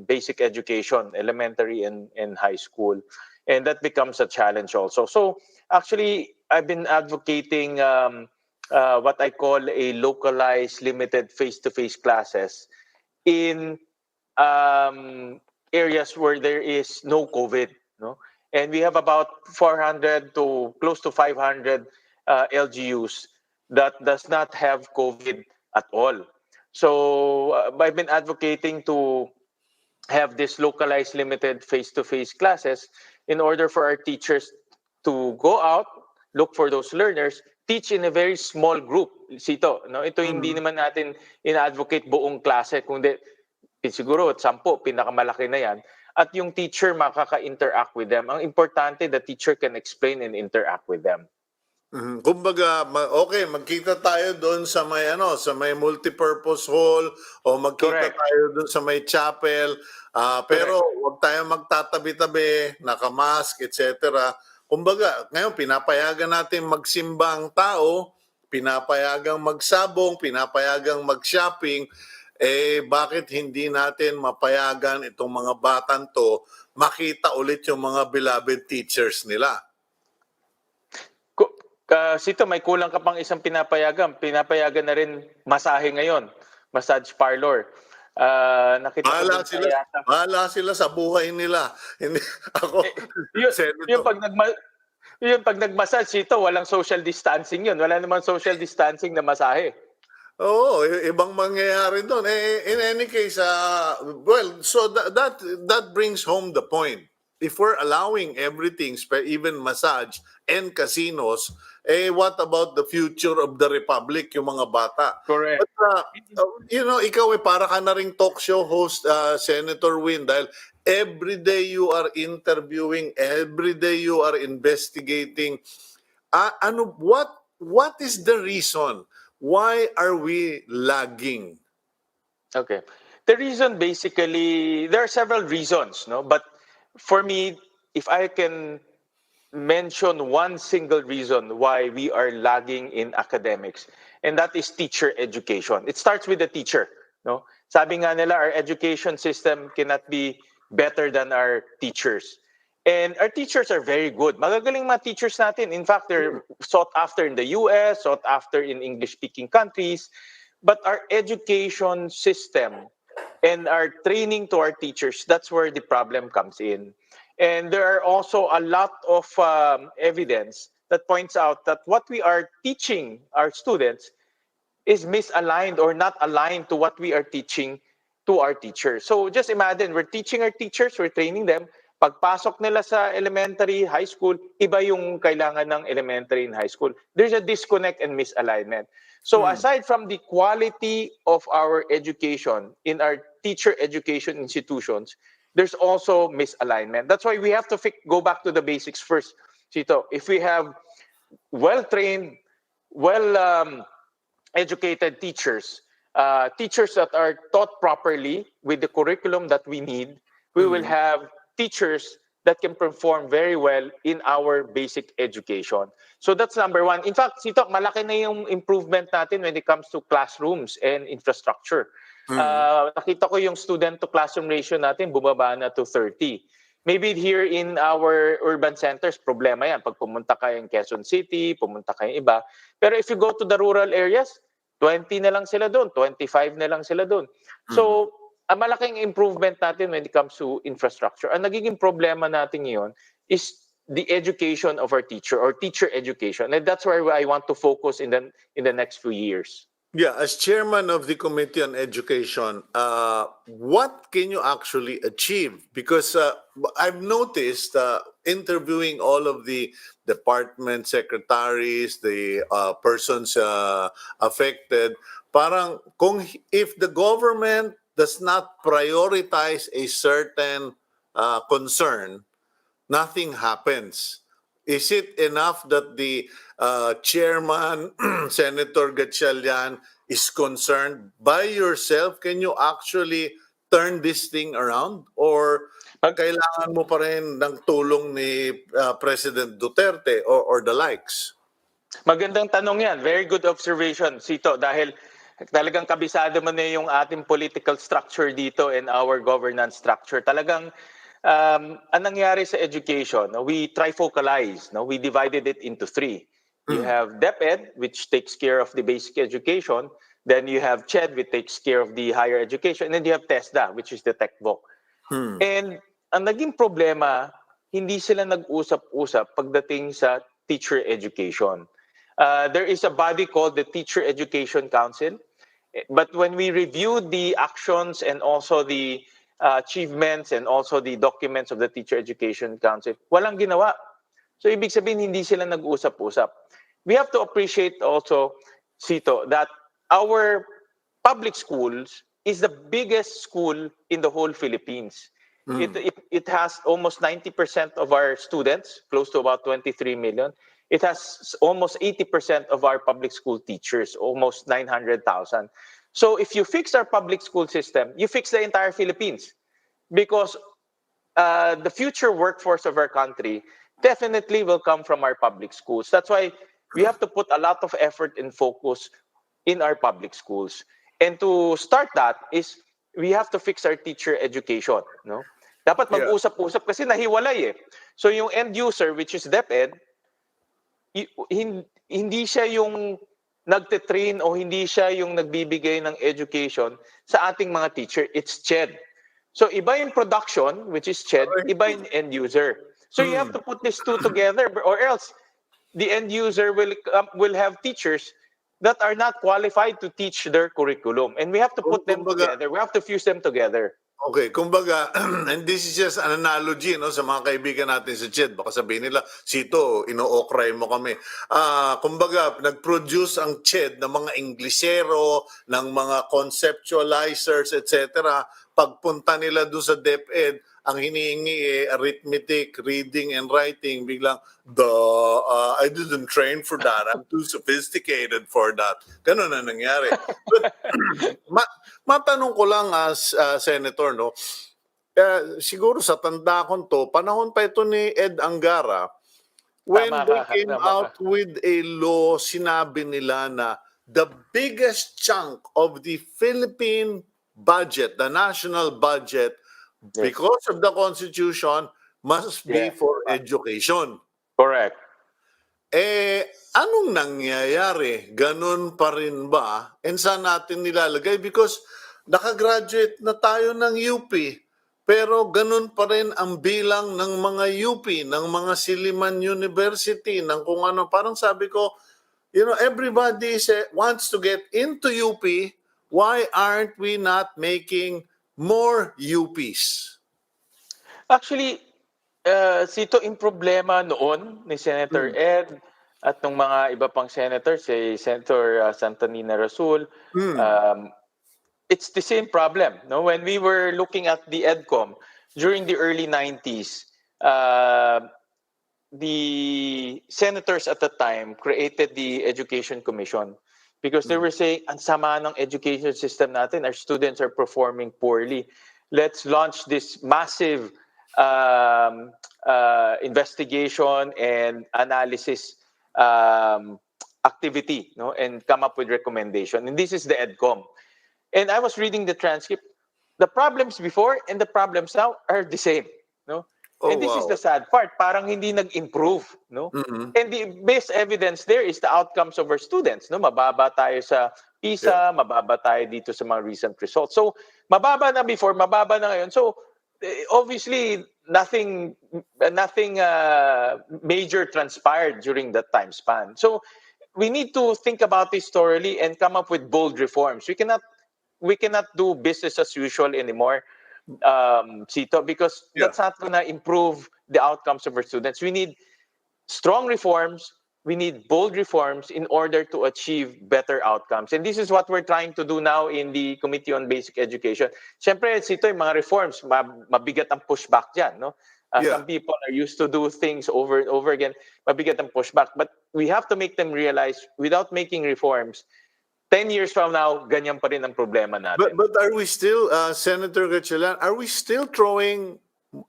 basic education, elementary and high school, and that becomes a challenge also. So actually, I've been advocating what I call a localized, limited face-to-face classes in areas where there is no COVID, no? And we have about 400 to close to 500 LGUs that does not have COVID at all. So I've been advocating to have this localized, limited face-to-face classes in order for our teachers to go out, look for those learners, teach in a very small group. Sito, no? Ito hindi naman natin in-advocate buong klase, kundi siguro 10, pinakamalaki na yan. At yung teacher makaka-interact with them. Ang importante, the teacher can explain and interact with them. Kumbaga, okay, magkita tayo doon sa may multipurpose hall o magkita Correct. tayo doon sa may chapel. Pero huwag tayo magtatabi-tabi, nakamask, etc. Kumbaga, ngayon pinapayagan natin magsimba ang tao, pinapayagang magsabong, pinapayagang mag-shopping. bakit hindi natin mapayagan itong mga batang to makita ulit yung mga beloved teachers nila? Sito, may kulang ka pang isang pinapayagan. Pinapayagan na rin masahe ngayon, massage parlor. Nakita ko din sa yata. Bahala sila sa buhay nila. Hindi ako, Eh, yun, yung Senator. pag nagma yung pag nagmassage ito, walang social distancing yun. Wala namang social distancing na masahe. Oo, ibang mangyayari doon. In any case, well, so that brings home the point. If we're allowing everything, even massage and casinos, what about the future of the republic, yung mga bata? Correct. But, ikaw para ka na ring talk show host, Senator Win, dahil every day you are interviewing, every day you are investigating. What is the reason? Why are we lagging? Okay. The reason basically, there are several reasons, no? But for me, if I can mention one single reason why we are lagging in academics, and that is teacher education. It starts with the teacher, no? Sabi nga nila, our education system cannot be better than our teachers. And our teachers are very good. Magagaling mga teachers natin. In fact, they're sought after in the US, sought after in English-speaking countries. But our education system and our training to our teachers, that's where the problem comes in. And there are also a lot of evidence that points out that what we are teaching our students is misaligned or not aligned to what we are teaching to our teachers. So just imagine, we're teaching our teachers, we're training them. Pagpasok nila sa elementary, high school, iba yung kailangan ng elementary and high school. There's a disconnect and misalignment. So aside from the quality of our education in our teacher education institutions, there's also misalignment. That's why we have to go back to the basics first. Chito, if we have well-trained, educated teachers, teachers that are taught properly with the curriculum that we need, we will have teachers that can perform very well in our basic education. So that's number one. In fact, Sito, malaki na yung improvement natin when it comes to classrooms and infrastructure. Nakita ko yung student to classroom ratio natin bumaba na to 30. Maybe here in our urban centers, problema yan. Pag pumunta kayo in Quezon City, pumunta kayo iba. Pero if you go to the rural areas, 20 na lang sila doon, 25 na lang sila doon. So, ang malaking improvement natin when it comes to infrastructure. Ang nagiging problema natin ngayon is the education of our teacher or teacher education. And that's where I want to focus in the next few years. Yeah, as chairman of the Committee on Education, what can you actually achieve? Because I've noticed interviewing all of the department secretaries, the persons affected, parang if the government does not prioritize a certain concern, nothing happens. Is it enough that the chairman, Senator Gatchalian, is concerned by yourself? Can you actually turn this thing around? Or kailangan mo pa rin ng tulong ni President Duterte or the likes? Magandang tanong yan. Very good observation, Sito, dahil talagang kabisado mo na yung ating political structure dito and our governance structure. Talagang ang nangyari sa education, we trifocalize, we divided it into three. You have DepEd, which takes care of the basic education. Then you have CHED, which takes care of the higher education. And then you have TESDA, which is the TechVoc. And ang naging problema, hindi sila nag-usap-usap pagdating sa teacher education. There is a body called the Teacher Education Council. But when we reviewed the actions and also the achievements and also the documents of the Teacher Education Council, walang ginawa. So ibig sabihin, hindi sila nag-usap-usap. We have to appreciate also, Sito, that our public schools is the biggest school in the whole Philippines. It has almost 90% of our students, close to about 23 million. It has almost 80% of our public school teachers, almost 900,000. So if you fix our public school system, you fix the entire Philippines. Because the future workforce of our country definitely will come from our public schools. That's why we have to put a lot of effort and focus in our public schools. And to start that is we have to fix our teacher education, no? Dapat Yeah. mag-usap-usap kasi nahiwalay eh. So yung end user, which is DepEd, hindi siya yung nagte-train o hindi siya yung nagbibigay ng education sa ating mga teacher. It's CHED. So iba yung production, which is CHED, iba yung end user. So you have to put these two together, or else the end user will have teachers that are not qualified to teach their curriculum. And we have to put them Kumbaga, together. We have to fuse them together. okay, kumbaga, and this is just an analogy, no, sa mga kaibigan natin sa CHED. Baka sabihin nila, Sito, ino-okray mo kami. Kumbaga, nag-produce ang CHED ng mga Inglesero, ng mga conceptualizers, etc. Pagpunta nila doon sa DepEd, ang hinihingi arithmetic, reading and writing, biglang, I didn't train for that. I'm too sophisticated for that. Ganun na nangyari. But, matanong ko lang as Senator, no? Siguro sa tanda ko to, panahon pa ito ni Ed Angara, when they came out with a law, sinabi nila na the biggest chunk of the Philippine budget, the national budget, because of the Constitution, must be for education. Correct. Anong nangyayari? Ganun pa rin ba? And saan natin nilalagay? Because nakagraduate na tayo ng UP, pero ganun pa rin ang bilang ng mga UP, ng mga Silliman University, ng kung ano. Parang sabi ko, everybody wants to get into UP. Why aren't we not making more UPs? Actually, Sito, yung problema noon ni Senator Ed at ng mga iba pang senators, si Senator Santanina Rasul, it's the same problem. No? When we were looking at the EDCOM during the early 90s, the senators at the time created the Education Commission because they were saying, ang sama ng education system natin, our students are performing poorly. Let's launch this massive investigation and analysis activity, no, and come up with recommendation. And this is the EDCOM. And I was reading the transcript. The problems before and the problems now are the same, no. And this is the sad part. Parang hindi nag-improve, no. And the best evidence there is the outcomes of our students, no. Mababa tayo sa PISA, mababa tayo dito sa mga recent results. So mababa na before, mababa na ngayon. So obviously, nothing major transpired during that time span. So we need to think about this thoroughly and come up with bold reforms. We cannot do business as usual anymore, Sito, because that's not going to improve the outcomes of our students. We need strong reforms. We need bold reforms in order to achieve better outcomes. And this is what we're trying to do now in the Committee on Basic Education. Siyempre, Sito, yung mga reforms, mabigat ang pushback dyan, no? Some people are used to do things over and over again, mabigat ang pushback. But we have to make them realize, without making reforms, 10 years from now, ganyan pa rin ang problema natin. But are we still, Senator Gatchalian, are we still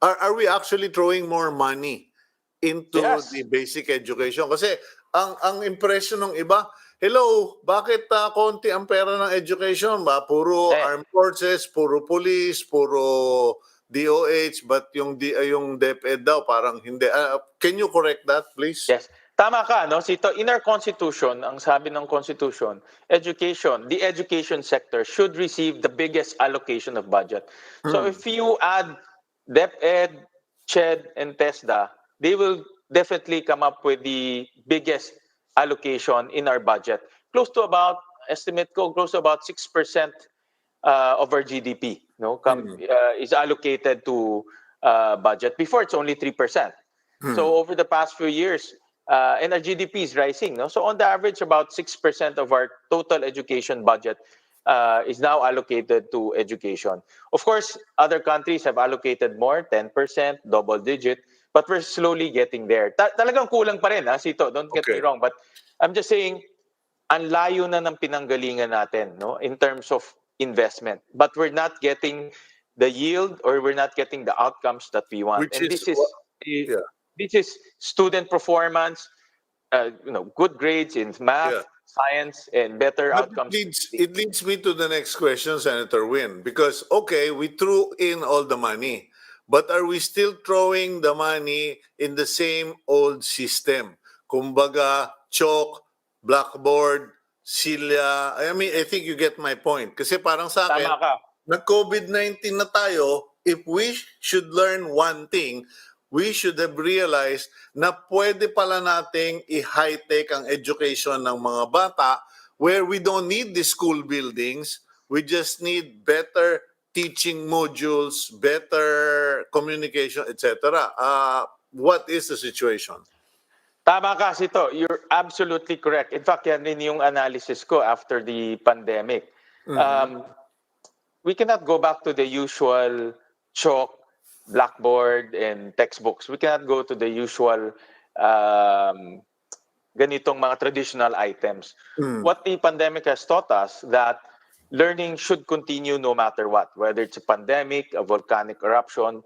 are we actually throwing more money into the basic education? Kasi ang impression ng iba, hello, bakit konti ang pera ng education? Puro armed forces, puro police, puro DOH, but yung DepEd daw parang hindi. Can you correct that, please? Yes. Tama ka, no? Sito, in our Constitution, ang sabi ng Constitution, the education sector should receive the biggest allocation of budget. So if you add DepEd, CHED, and TESDA, they will definitely come up with the biggest allocation in our budget. Close to about 6% of our GDP, no, is allocated to budget. Before, it's only 3%. So over the past few years, and our GDP is rising, no? So on the average, about 6% of our total education budget is now allocated to education. Of course, other countries have allocated more, 10%, double digit, but we're slowly getting there. Talagang kulang pa rin, ha, Sito, don't get me wrong, but I'm just saying, ang layo na ng pinanggalingan natin, no, in terms of investment, but we're not getting the yield or we're not getting the outcomes that we want. This is student performance, good grades in math, science, and better But outcomes. it leads me to the next question, Senator Win, because okay, we threw in all the money, but are we still throwing the money in the same old system? Kumbaga, chalk, blackboard, silya. I mean, I think you get my point. Kasi parang sa akin, Tama ka. nag-COVID-19 na tayo, if we should learn one thing, we should have realized na pwede pala nating i-high-tech ang education ng mga bata where we don't need the school buildings, we just need better teaching modules, better communication, etc. What is the situation? Tama ka, Sito. You're absolutely correct. In fact, yan din yung analysis ko after the pandemic. We cannot go back to the usual chalk, blackboard, and textbooks. We cannot go to the usual ganitong mga traditional items. What the pandemic has taught us that learning should continue no matter what, whether it's a pandemic, a volcanic eruption,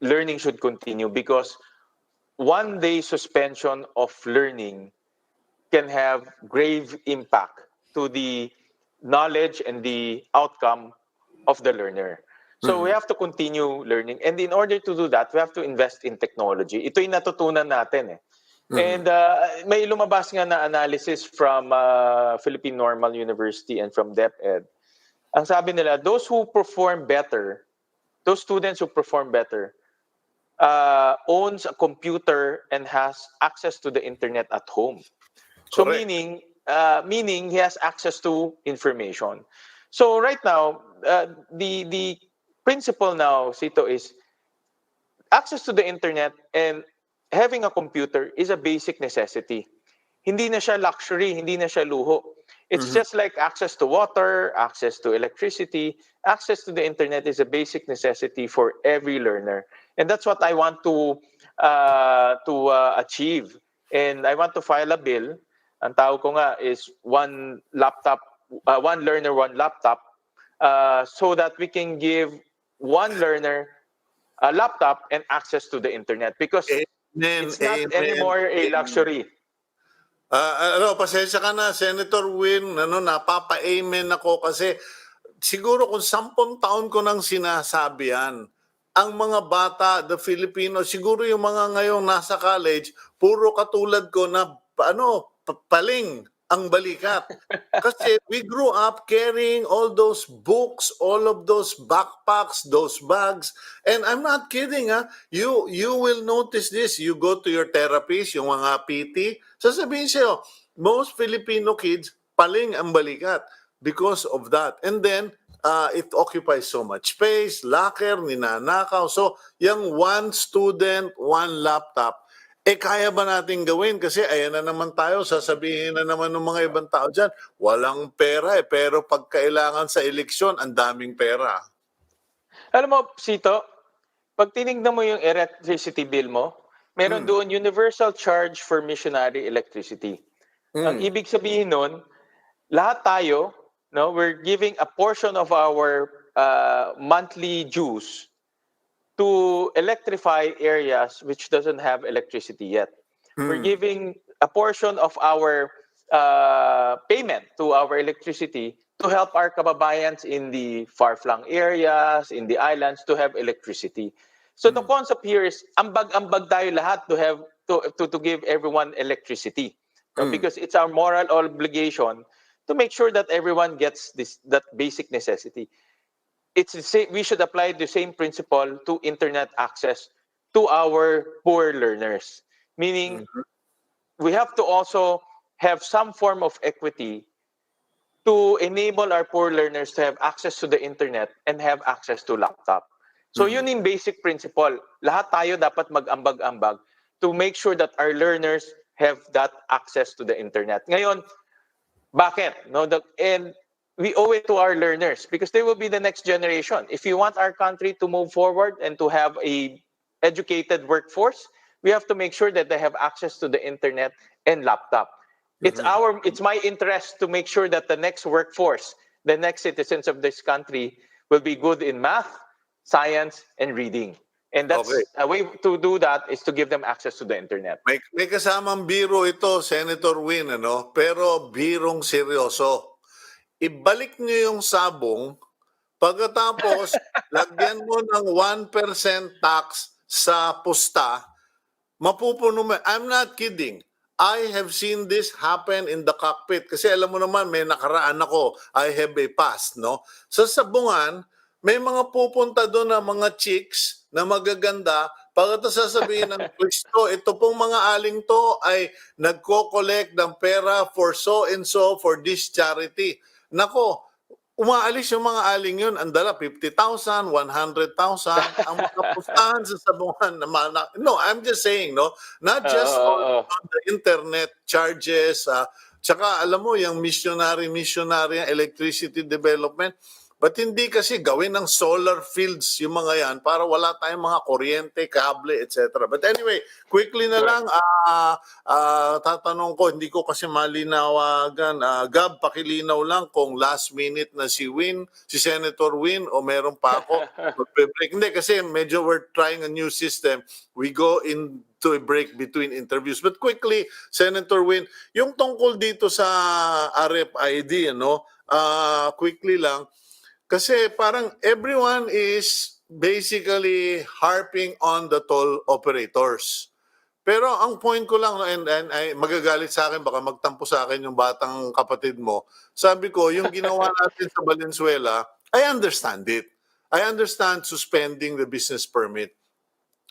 learning should continue because one day suspension of learning can have grave impact to the knowledge and the outcome of the learner. So we have to continue learning. And in order to do that, we have to invest in technology. Ito yung natutunan natin eh. And may lumabas nga na analysis from Philippine Normal University and from DepEd. Ang sabi nila, those who perform better, those students who perform better, owns a computer and has access to the internet at home. So Correct. meaning he has access to information. So right now, the principle now, Sito, is access to the internet and having a computer is a basic necessity. Hindi na siya luxury, hindi na siya luho. It's just like access to water, access to electricity, access to the internet is a basic necessity for every learner. And that's what I want to achieve. And I want to file a bill. Ang tawag ko nga is one learner, one laptop, so that we can give one learner a laptop and access to the internet because Amen, it's not amen, anymore a amen. luxury. Pasensya ka na, Senator Win, napapa-amen ako kasi siguro kung 10 taon ko nang sinasabi yan, ang mga bata, the Filipinos, siguro yung mga ngayong nasa college, puro katulad ko na paling ang balikat. Kasi we grew up carrying all those books, all of those backpacks, those bags. And I'm not kidding, You will notice this. You go to your therapist, yung mga PT, sasabihin sa'yo, most Filipino kids, paling ang balikat because of that. And then, it occupies so much space, locker, ninanakaw. So, yung one student, one laptop, kaya ba natin gawin? Kasi ayan na naman tayo, sasabihin na naman ng mga ibang tao dyan, walang pera pero pag kailangan sa eleksyon, ang daming pera. Alam mo, Sito, pag tinignan mo yung electricity bill mo, meron doon universal charge for missionary electricity. Ang ibig sabihin nun, lahat tayo, we're giving a portion of our monthly dues to electrify areas which doesn't have electricity yet. We're giving a portion of our payment to our electricity to help our kababayans in the far-flung areas, in the islands, to have electricity. So the concept here is ambag-ambag tayo lahat to have to give everyone electricity. Because it's our moral obligation to make sure that everyone gets that basic necessity. It's the same, we should apply the same principle to internet access to our poor learners. Meaning, we have to also have some form of equity to enable our poor learners to have access to the internet and have access to laptop. So yun yung basic principle. Lahat tayo dapat mag-ambag-ambag to make sure that our learners have that access to the internet. Ngayon, bakit? And we owe it to our learners because they will be the next generation. If you want our country to move forward and to have a educated workforce, we have to make sure that they have access to the internet and laptop. It's my interest to make sure that the next workforce, the next citizens of this country will be good in math, science, and reading. And that's Okay. a way to do that is to give them access to the internet. May kasamang biro ito, Senator Win, ano? Pero birong seryoso. Ibalik niyo yung sabong, pagkatapos lagyan mo ng 1% tax sa pusta, mapupuno mo. I'm not kidding. I have seen this happen in the cockpit. Kasi alam mo naman, may nakaraan ako. I have a past, no? Sa sabungan, may mga pupunta doon na mga chicks na magaganda. Pagkatapos sasabihin ng Kristo, ito pong mga aling to ay nagko-collect ng pera for so and so for this charity. Nako, umaalis yung mga aling yun, ang dala 50,000, 100,000, ang mga pustahan sa sabungan naman. No, I'm just saying, no, not just on the internet charges, tsaka alam mo, yung missionary, electricity development, but hindi kasi gawin ng solar fields yung mga yan para wala tayong mga kuryente, kable, etc. But anyway, quickly na lang, tatanong ko, hindi ko kasi malinawagan. Gab, pakilinaw lang kung last minute na si Senator Win, o meron pa ako magbe-break. Hindi, kasi medyo we're trying a new system. We go into a break between interviews. But quickly, Senator Win, yung tungkol dito sa RFID, quickly lang, kasi parang everyone is basically harping on the toll operators. Pero ang point ko lang, and ay, magagalit sa akin, baka magtampo sa akin yung batang kapatid mo, sabi ko, yung ginawa natin sa Valenzuela, I understand it. I understand suspending the business permit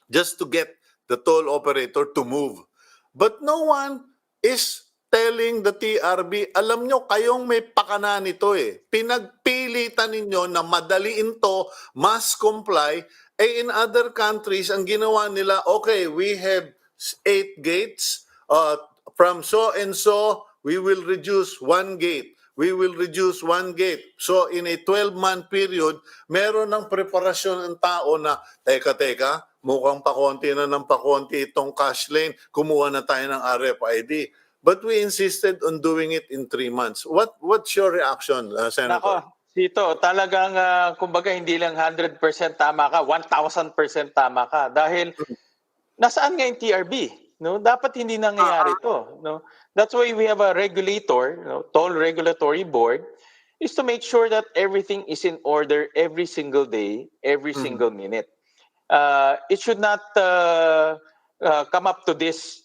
just to get the toll operator to move. But no one is telling the TRB, alam nyo, kayong may pakana nito eh. Pinagpilitan ninyo na madaliin to, must comply. In other countries, ang ginawa nila, okay, we have 8 gates. From so and so, we will reduce 1 gate. We will reduce 1 gate. So in a 12-month period, meron ng preparasyon ng tao na, teka, mukhang pakonti na ng pakonti itong cash lane, kumuha na tayo ng RFID. But we insisted on doing it in 3 months. What's your reaction, Senator? Nako, Sito, talagang kumbaga hindi lang 100% tama ka, 1,000% tama ka. Dahil nasaan nga yung TRB? No? Dapat hindi nangyayari ito. No? That's why we have a regulator, toll regulatory board, is to make sure that everything is in order every single day, every single minute. It should not come up to this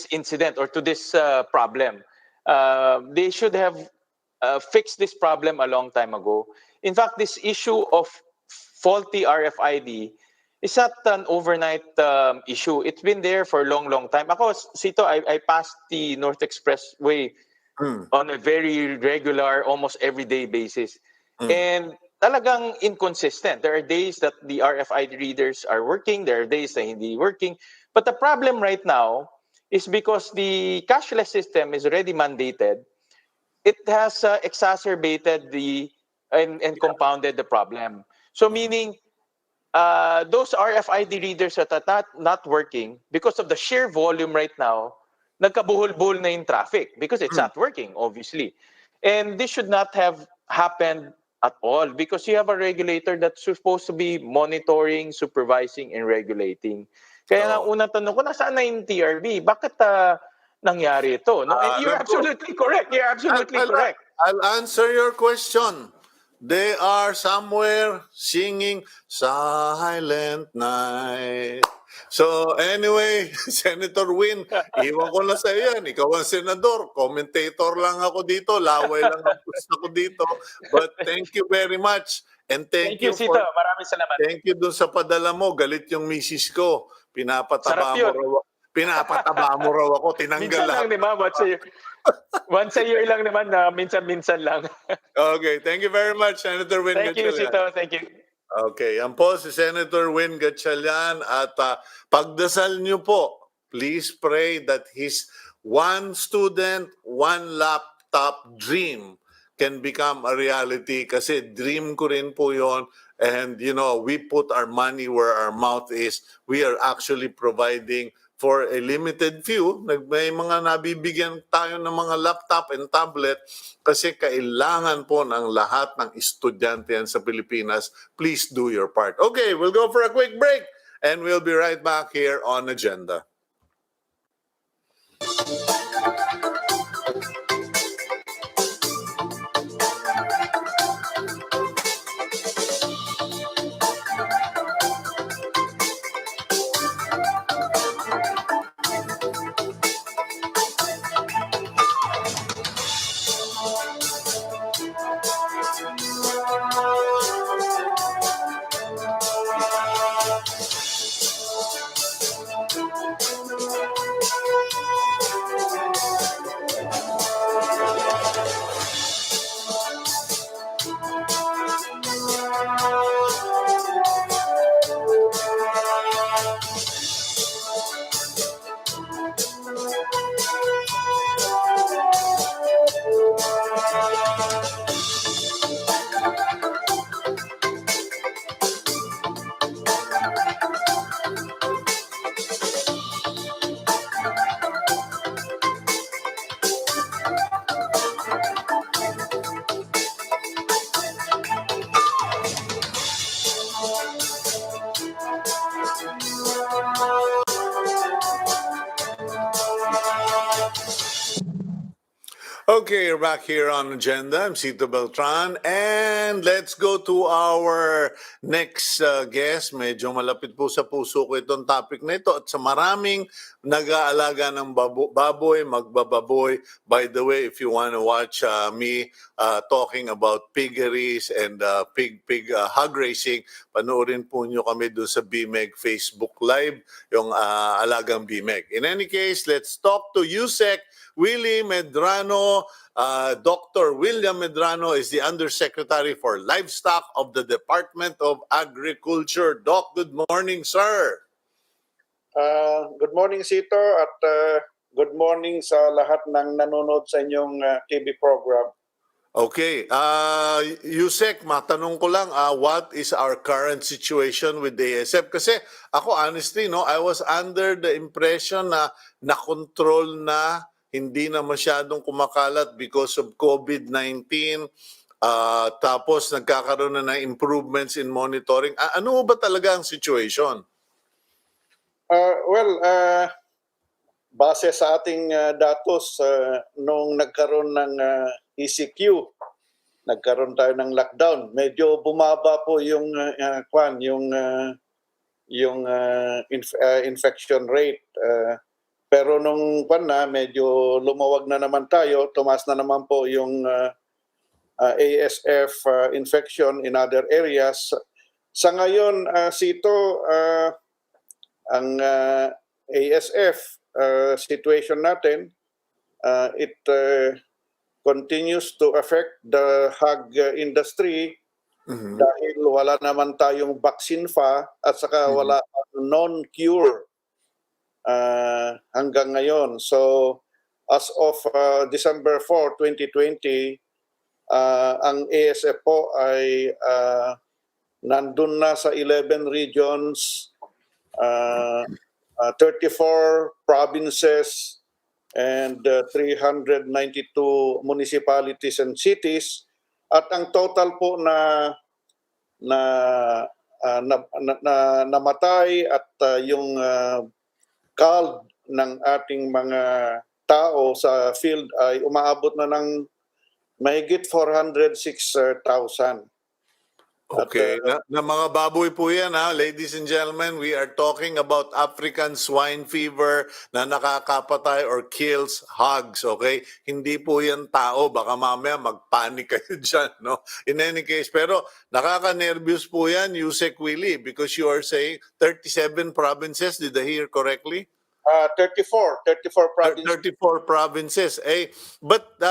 incident or to this problem. They should have fixed this problem a long time ago. In fact, this issue of faulty RFID is not an overnight issue. It's been there for a long time. Ako, Sito, I passed the North Expressway on a very regular, almost everyday basis. And talagang inconsistent. There are days that the RFID readers are working, there are days that hindi working. But the problem right now is because the cashless system is already mandated, it has exacerbated and compounded the problem. So meaning, those RFID readers that are not working, because of the sheer volume right now, nagkabuhol-buhol na yung traffic because it's not working, obviously. And this should not have happened at all because you have a regulator that's supposed to be monitoring, supervising, and regulating. Kaya nga unang tanong ko, nasaan na yung TRB? Bakit nangyari ito? No? And you're absolutely correct. You're absolutely correct. I'll answer your question. They are somewhere singing Silent Night. So anyway, Senator Win, iwan ko na sa iyo yan. Ikaw ang senador. Commentator lang ako dito. Laway lang ang gusto ko dito. But thank you very much. And thank you Sito. Maraming salamat. Thank you dun sa padala mo. Galit yung misis ko. Pinapataba mo raw ako. Tinanggal minsan lang, di ba? Once a year lang naman na minsan-minsan lang. Okay, thank you very much, Senator Win Thank you, Gatchalian. Sito. Thank you. Okay, yan po si Senator Win Gatchalian at pagdasal niyo po, please pray that his one student, one laptop dream can become a reality kasi dream ko rin po yon. And we put our money where our mouth is. We are actually providing for a limited few, may mga nabibigyan tayo ng mga laptop and tablet kasi kailangan po ng lahat ng estudyante yan sa Pilipinas. Please do your part. Okay, we'll go for a quick break and we'll be right back here on Agenda. Okay, we're back here on Agenda. I'm Cito Beltran, and let's go to our next guest. Medyo malapit po sa puso ko itong topic na ito at sa maraming nag-aalaga ng baboy, magbababoy. By the way, if you want to watch me talking about piggeries and pig hog racing, panoorin po nyo kami doon sa BMEG Facebook Live, yung alagang BMEG. In any case, let's talk to Usec Willy Medrano. Dr. William Medrano is the Undersecretary for Livestock of the Department of Agriculture. Doc, good morning, sir. Good morning, Sito, at good morning sa lahat ng nanonood sa inyong TV program. Okay. Usec, matanong ko lang, what is our current situation with the ASF? Kasi ako, honestly, I was under the impression na nakontrol na, hindi na masyadong kumakalat because of COVID-19. Tapos nagkakaroon na ng improvements in monitoring. Ano ba talaga ang situation? Base sa ating datos, nung nagkaroon ng ECQ, nagkaroon tayo ng lockdown, medyo bumaba po yung infection rate. Pero nung medyo lumawag na naman tayo, tumaas na naman po yung ASF infection in other areas. Sa ngayon, Sito, ang ASF situation natin, it continues to affect the hog industry dahil wala naman tayong vaccine pa at saka wala non-cure hanggang ngayon. So, as of December 4, 2020, ang ASF po ay nandun na sa 11 regions, 34 provinces, and 392 municipalities and cities. At ang total po na namatay at yung culled ng ating mga tao sa field ay umaabot na ng mahigit 406,000. Okay. Na mga baboy po yan, ladies and gentlemen. We are talking about African swine fever na nakakapatay or kills hogs, okay? Hindi po yan tao. Baka mamaya magpanik kayo dyan, no? In any case, pero nakaka-nervous po yan, Usec Willy, because you are saying 37 provinces. Did I hear correctly? 34 provinces. 34 provinces. But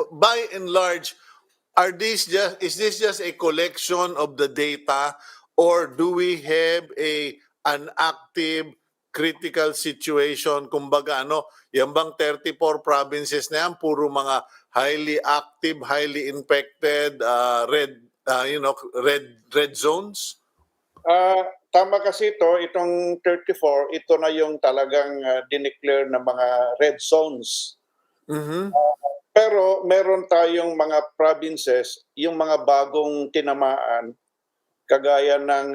by and large, is this just a collection of the data, or do we have an active critical situation? Kumbaga, yan bang 34 provinces na yan, puro mga highly active, highly infected, red zones? Tama kasi itong 34, ito na yung talagang dineclare na mga red zones. Mhm. Pero meron tayong mga provinces, yung mga bagong tinamaan, kagaya ng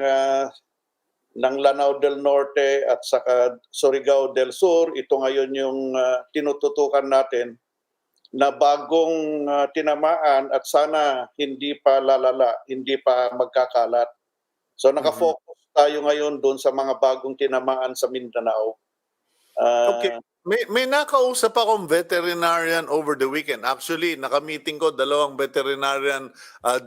Lanao del Norte at saka Surigao del Sur. Ito ngayon yung tinututukan natin na bagong tinamaan at sana hindi pa lalala, hindi pa magkakalat. So nakafocus tayo ngayon doon sa mga bagong tinamaan sa Mindanao. Okay. Ah, May nakausap akong veterinarian over the weekend. Actually, nakamiting ko 2 veterinarian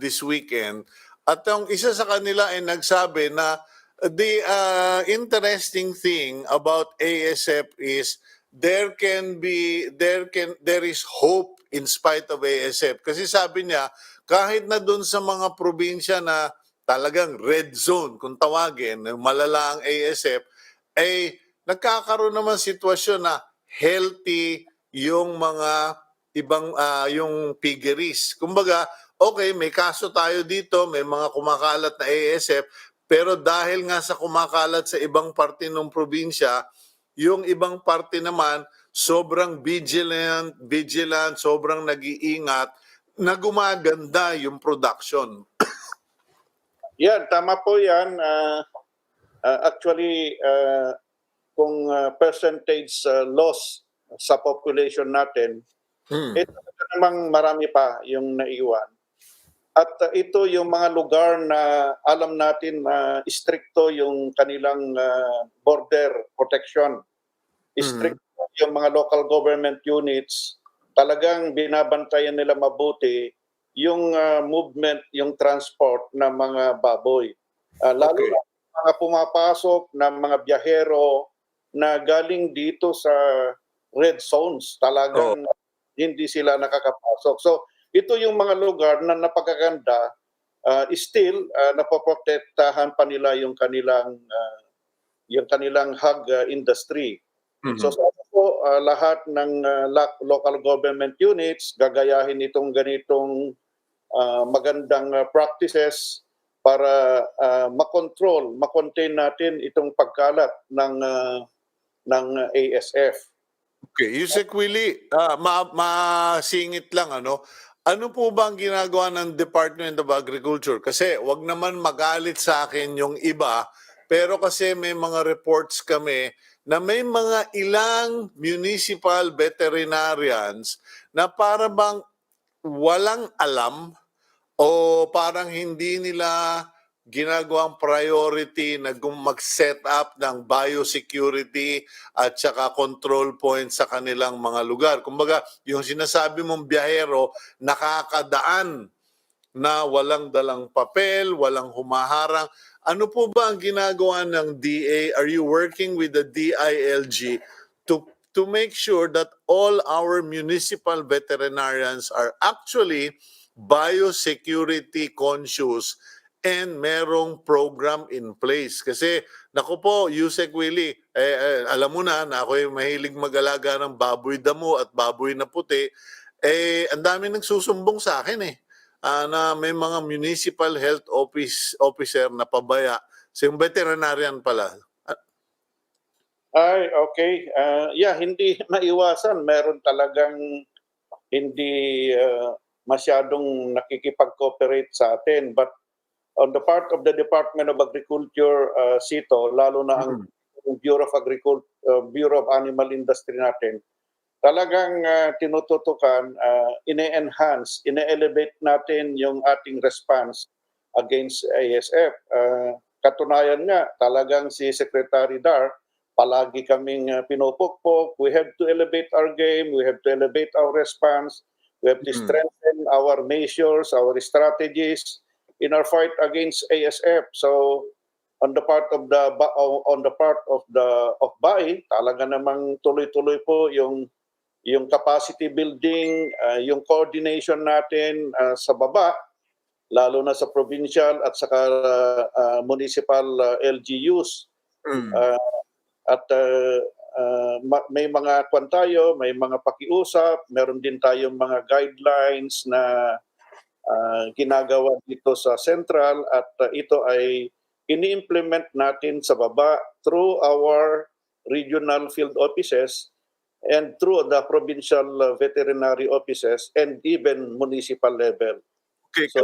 this weekend. At ang isa sa kanila ay nagsabi na the interesting thing about ASF is there is hope in spite of ASF. Kasi sabi niya, kahit na doon sa mga probinsya na talagang red zone, kung tawagin, malala ang ASF, ay nagkakaroon naman sitwasyon na healthy yung mga ibang yung piggeries. Kumbaga, okay, may kaso tayo dito, may mga kumakalat na ASF, pero dahil nga sa kumakalat sa ibang parte ng probinsya, yung ibang parte naman sobrang vigilant, sobrang nag-iingat na gumaganda yung production. yan, tama po yan. Actually, kung percentage loss sa population natin, Hmm. talaga namang marami pa yung naiwan. At ito yung mga lugar na alam natin na stricto yung kanilang border protection. Mhm. Stricto yung mga local government units, talagang binabantayan nila mabuti yung movement, yung transport ng mga baboy. Lalo Okay. na mga pumapasok na mga biyahero na galing dito sa red zones, Oh. talagang hindi sila nakakapasok. So ito yung mga lugar na napakaganda, still napoprotektahan pa nila yung kanilang hog industry. So Mhm. sana po lahat ng local government units gagayahin itong ganitong magandang practices para makontain natin itong pagkalat ng ASF. Okay, Usec Willie, masingit lang ano. Ano po ba ang ginagawa ng Department of Agriculture? Kasi wag naman magalit sa akin yung iba, pero kasi may mga reports kami na may mga ilang municipal veterinarians na para bang walang alam o parang hindi nila ginagawang priority na mag-set up ng biosecurity at saka control points sa kanilang mga lugar. Kumbaga, yung sinasabi mong biyahero, nakakadaan na walang dalang papel, walang humaharang. Ano po ba ang ginagawa ng DA? Are you working with the DILG to make sure that all our municipal veterinarians are actually biosecurity conscious and merong program in place? Kasi naku po, Yusek Willie, alam mo na ako mahilig mag-alaga ng baboy damo at baboy na puti. Ang dami nagsusumbong sa akin na may mga municipal health officer na pabaya. So yung veterinarian pala. Ay, okay. Yeah, hindi maiwasan. Meron talagang hindi masyadong nakikipag-cooperate sa atin. But on the part of the Department of Agriculture, Sito, lalo na ang Bureau of Bureau of Animal Industry natin, talagang tinututukan, ine-enhance, ine-elevate natin yung ating response against ASF. Katunayan nga, talagang si Secretary Dar, palagi kaming pinupukpok. We have to elevate our game, we have to elevate our response, we have to strengthen our measures, our strategies in our fight against ASF. So on the part of the BAI, talaga namang tuloy-tuloy po yung capacity building, yung coordination natin sa baba, lalo na sa provincial at saka municipal LGUs. Mm. Uh, at may mga kwan tayo, may mga pakiusap, meron din tayong mga guidelines na ginagawa dito sa central at ito ay ini-implement natin sa baba through our regional field offices and through the provincial veterinary offices and even municipal level. Okay, So,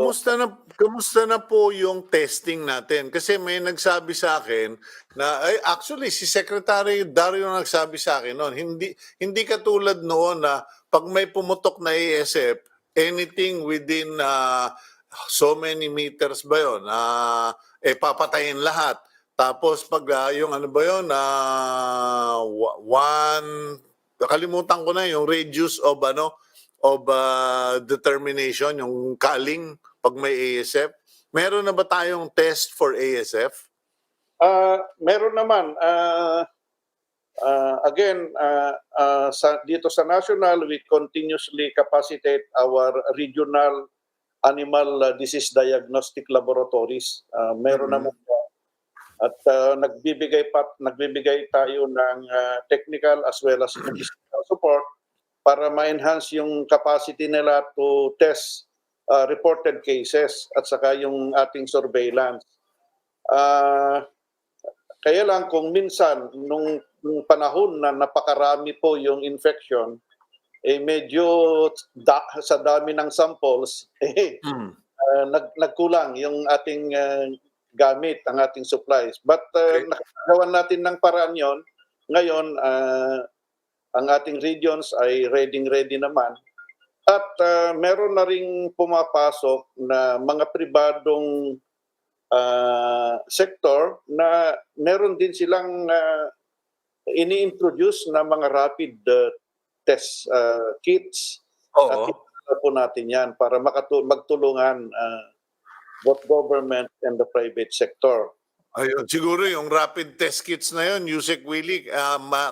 kamusta na po yung testing natin? Kasi may nagsabi sa akin na actually si Secretary Dario nagsabi sa akin noon, hindi katulad noon na pag may pumutok na ASF, anything within so many meters ba 'yon? Papatayin lahat. Tapos pag yung ano ba 'yon, nakalimutan ko na yung radius of determination, yung calling pag may ASF. Meron na ba tayong test for ASF? meron naman. Again, dito sa national, we continuously capacitate our regional animal disease diagnostic laboratories. Meron naman at nagbibigay tayo ng technical as well as logistical support para ma-enhance yung capacity nila to test reported cases at saka yung ating surveillance. Kaya lang kung minsan nung panahon na napakarami po yung infection, medyo sa dami ng samples, nagkulang yung ating gamit, ang ating supplies. But nakagawan natin ng paraan yon. Ngayon, ang ating regions ay ready naman. At meron na ring pumapasok na mga pribadong sector na meron din silang ini-introduce na mga rapid test kits. Oo. At po natin yan para magtulungan both government and the private sector. Ayun, siguro yung rapid test kits na yun, Usec Willy,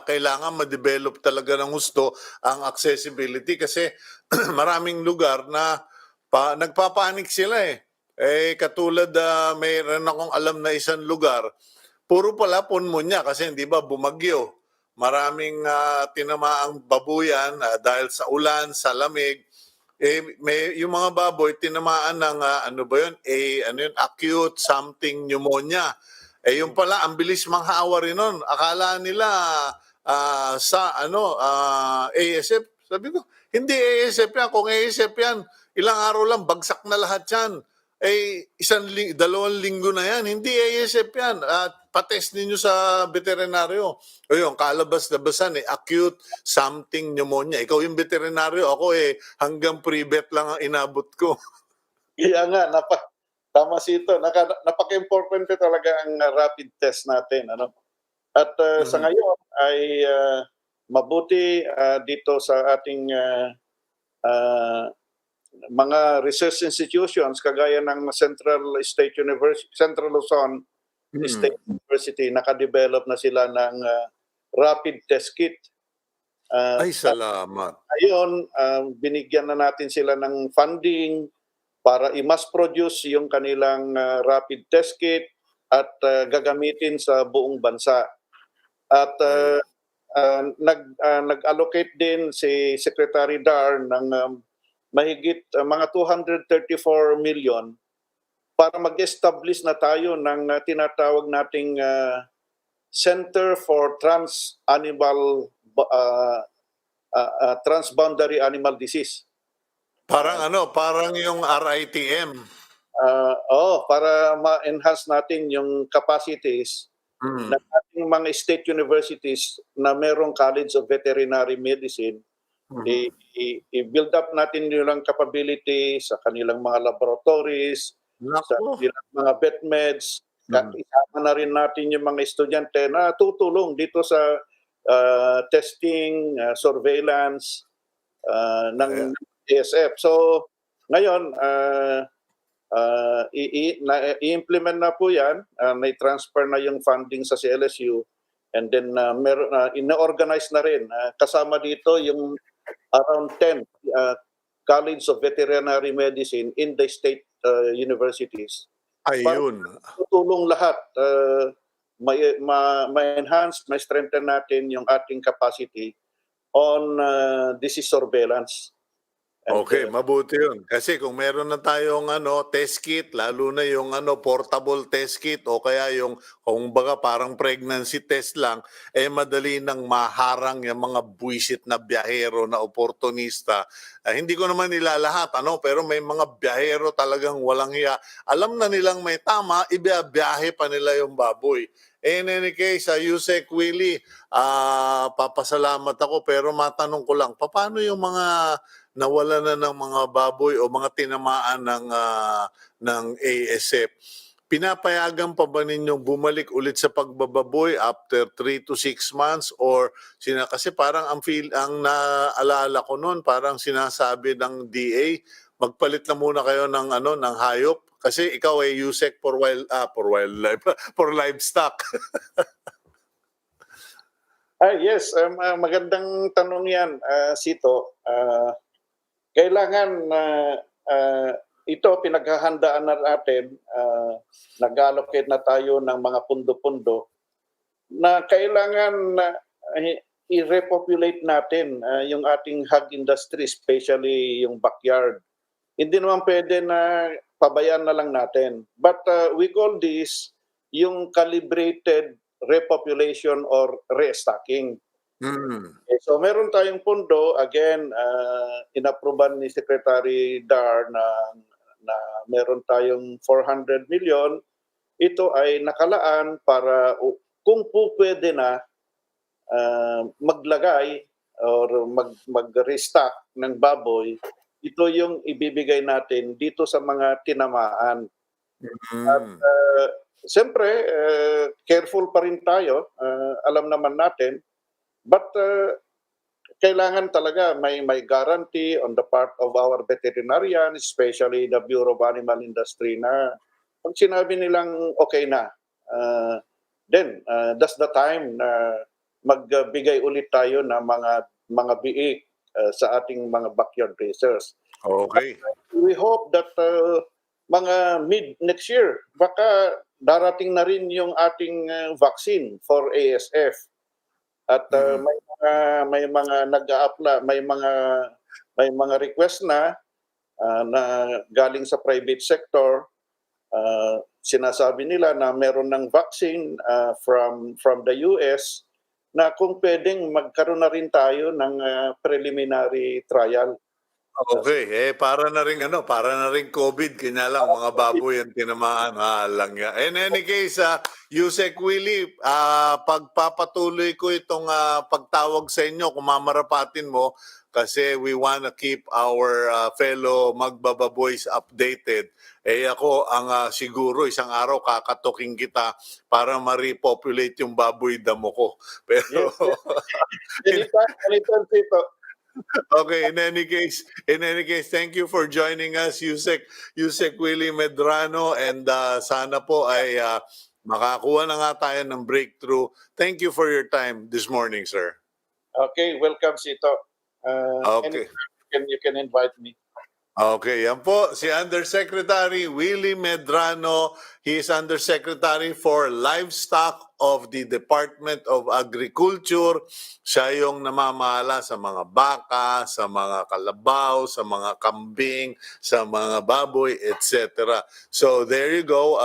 kailangan ma-develop talaga ng gusto ang accessibility kasi maraming lugar na nagpapanik sila eh. Katulad mayroon akong alam na isang lugar, puro pala pulmonya kasi hindi ba bumagyo. Maraming tinamaang babuyan dahil sa ulan, sa lamig. Yung mga baboy tinamaan ng acute something pneumonia. Yung pala ang bilis manghawa rin nun. Akala nila ASF. Sabi ko, hindi ASF yan. Kung ASF yan, ilang araw lang bagsak na lahat yan. 2 linggo na yan. Hindi ASF yan. Patest ninyo sa veterinaryo. Yung kalabas-labasan acute something pneumonia. Ikaw yung veterinaryo, ako hanggang pre-vet lang ang inabot ko. Kaya nga, tama sito. Napaka-importante talaga ang rapid test natin. At sa ngayon ay mabuti dito sa ating mga research institutions kagaya ng Central Luzon State University, nakadevelop na sila ng rapid test kit. Ay, salamat. Ngayon, binigyan na natin sila ng funding para i-mass produce yung kanilang rapid test kit at gagamitin sa buong bansa. At nag-allocate din si Secretary Dar ng mahigit mga 234 million para mag-establish na tayo ng tinatawag nating Center for Transboundary Animal Disease. Parang yung RITM. Para ma-enhance natin yung capacities ng ating mga state universities na merong College of Veterinary Medicine. I-build up natin yung capability sa kanilang mga laboratories, sa kanilang mga vet meds. Isama na rin natin yung mga estudyante na tutulong dito sa testing, surveillance ng ASF. So, ngayon, i-implement na po yan. May transfer na yung funding sa CLSU. And then, ina-organize na rin. Kasama dito yung around 10 College of Veterinary Medicine in the state universities. Ayun. Tutulong lahat. Ma-enhance, ma-strengthen natin yung ating capacity on disease surveillance. And, Okay, mabuti 'yun. Kasi kung meron na tayong test kit, lalo na yung portable test kit o kaya yung kumbaga parang pregnancy test lang, madali nang maharang yung mga buwisit na biyahero na oportunista. Hindi ko naman nilalahat, pero may mga biyahero talagang walang hiya. Alam na nilang may tama, ibiyahe pa nila yung baboy. In any case, Usec Willy, papasalamat ako pero matanong ko lang, paano yung mga nawala na ng mga baboy o mga tinamaan ng ASF? Pinapayagan pa ba ninyong bumalik ulit sa pagbababoy after 3 to 6 months or kasi parang ang naalala ko noon parang sinasabi ng DA magpalit na muna kayo ng hayop kasi ikaw ay USEC for wildlife for livestock. Yes, magandang tanong yan, Sito. Kailangan ito pinaghahandaan na natin, nag-allocate na tayo ng mga pundo-pundo na kailangan i-repopulate natin yung ating hog industry, especially yung backyard. Hindi naman pwede na pabayaan na lang natin. But we call this yung calibrated repopulation or restocking. Okay, so meron tayong pundo, again, inapruban ni Secretary Dar na meron tayong 400 million. Ito ay nakalaan para kung po pwede na maglagay or mag-restock ng baboy, ito yung ibibigay natin dito sa mga tinamaan. At siyempre, careful pa rin tayo, alam naman natin, but kailangan talaga may guarantee on the part of our veterinarians, especially the Bureau of Animal Industry na pag sinabi nilang okay na, then that's the time na magbigay ulit tayo ng mga biik sa ating mga backyard racers. Okay. We hope that mga mid next year, baka darating na rin yung ating vaccine for ASF. At may mga nag-a-apply, may mga request na galing sa private sector. Sinasabi nila na meron ng vaccine from the US na kung pwedeng magkaroon na rin tayo ng preliminary trial. Okay, para na ring COVID, kanya lang mga baboy ang tinamaan. Lang ya. In any case, Usec Willy, pagpapatuloy ko itong pagtawag sa inyo kung mamarapatin mo kasi we wanna keep our fellow magbababoys updated. Ako ang siguro isang araw kakatuking kita para ma-repopulate yung baboy damo ko. Pero Anytime, Tito. Okay, in any case, thank you for joining us, Usec Willy Medrano, and sana po ay makakuha na nga tayo ng breakthrough. Thank you for your time this morning, sir. Okay, welcome, Sito. Okay. You can invite me. Okay, yan po si Undersecretary Willy Medrano. He is Undersecretary for Livestock of the Department of Agriculture. Siya yung namamahala sa mga baka, sa mga kalabaw, sa mga kambing, sa mga baboy, etc. So there you go.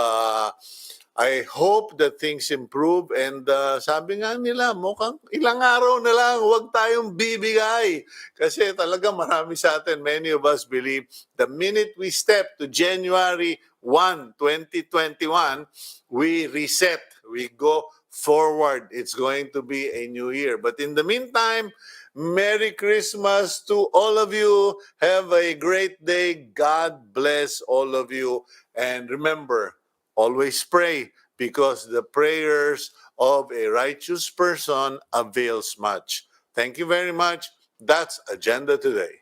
I hope that things improve and sabi nga nila mukhang ilang araw na lang huwag tayong bibigay kasi talaga marami sa atin, many of us believe the minute we step to January 1, 2021, we reset, we go forward. It's going to be a new year. But in the meantime, Merry Christmas to all of you. Have a great day. God bless all of you. And remember, always pray because the prayers of a righteous person avails much. Thank you very much. That's Agenda Today.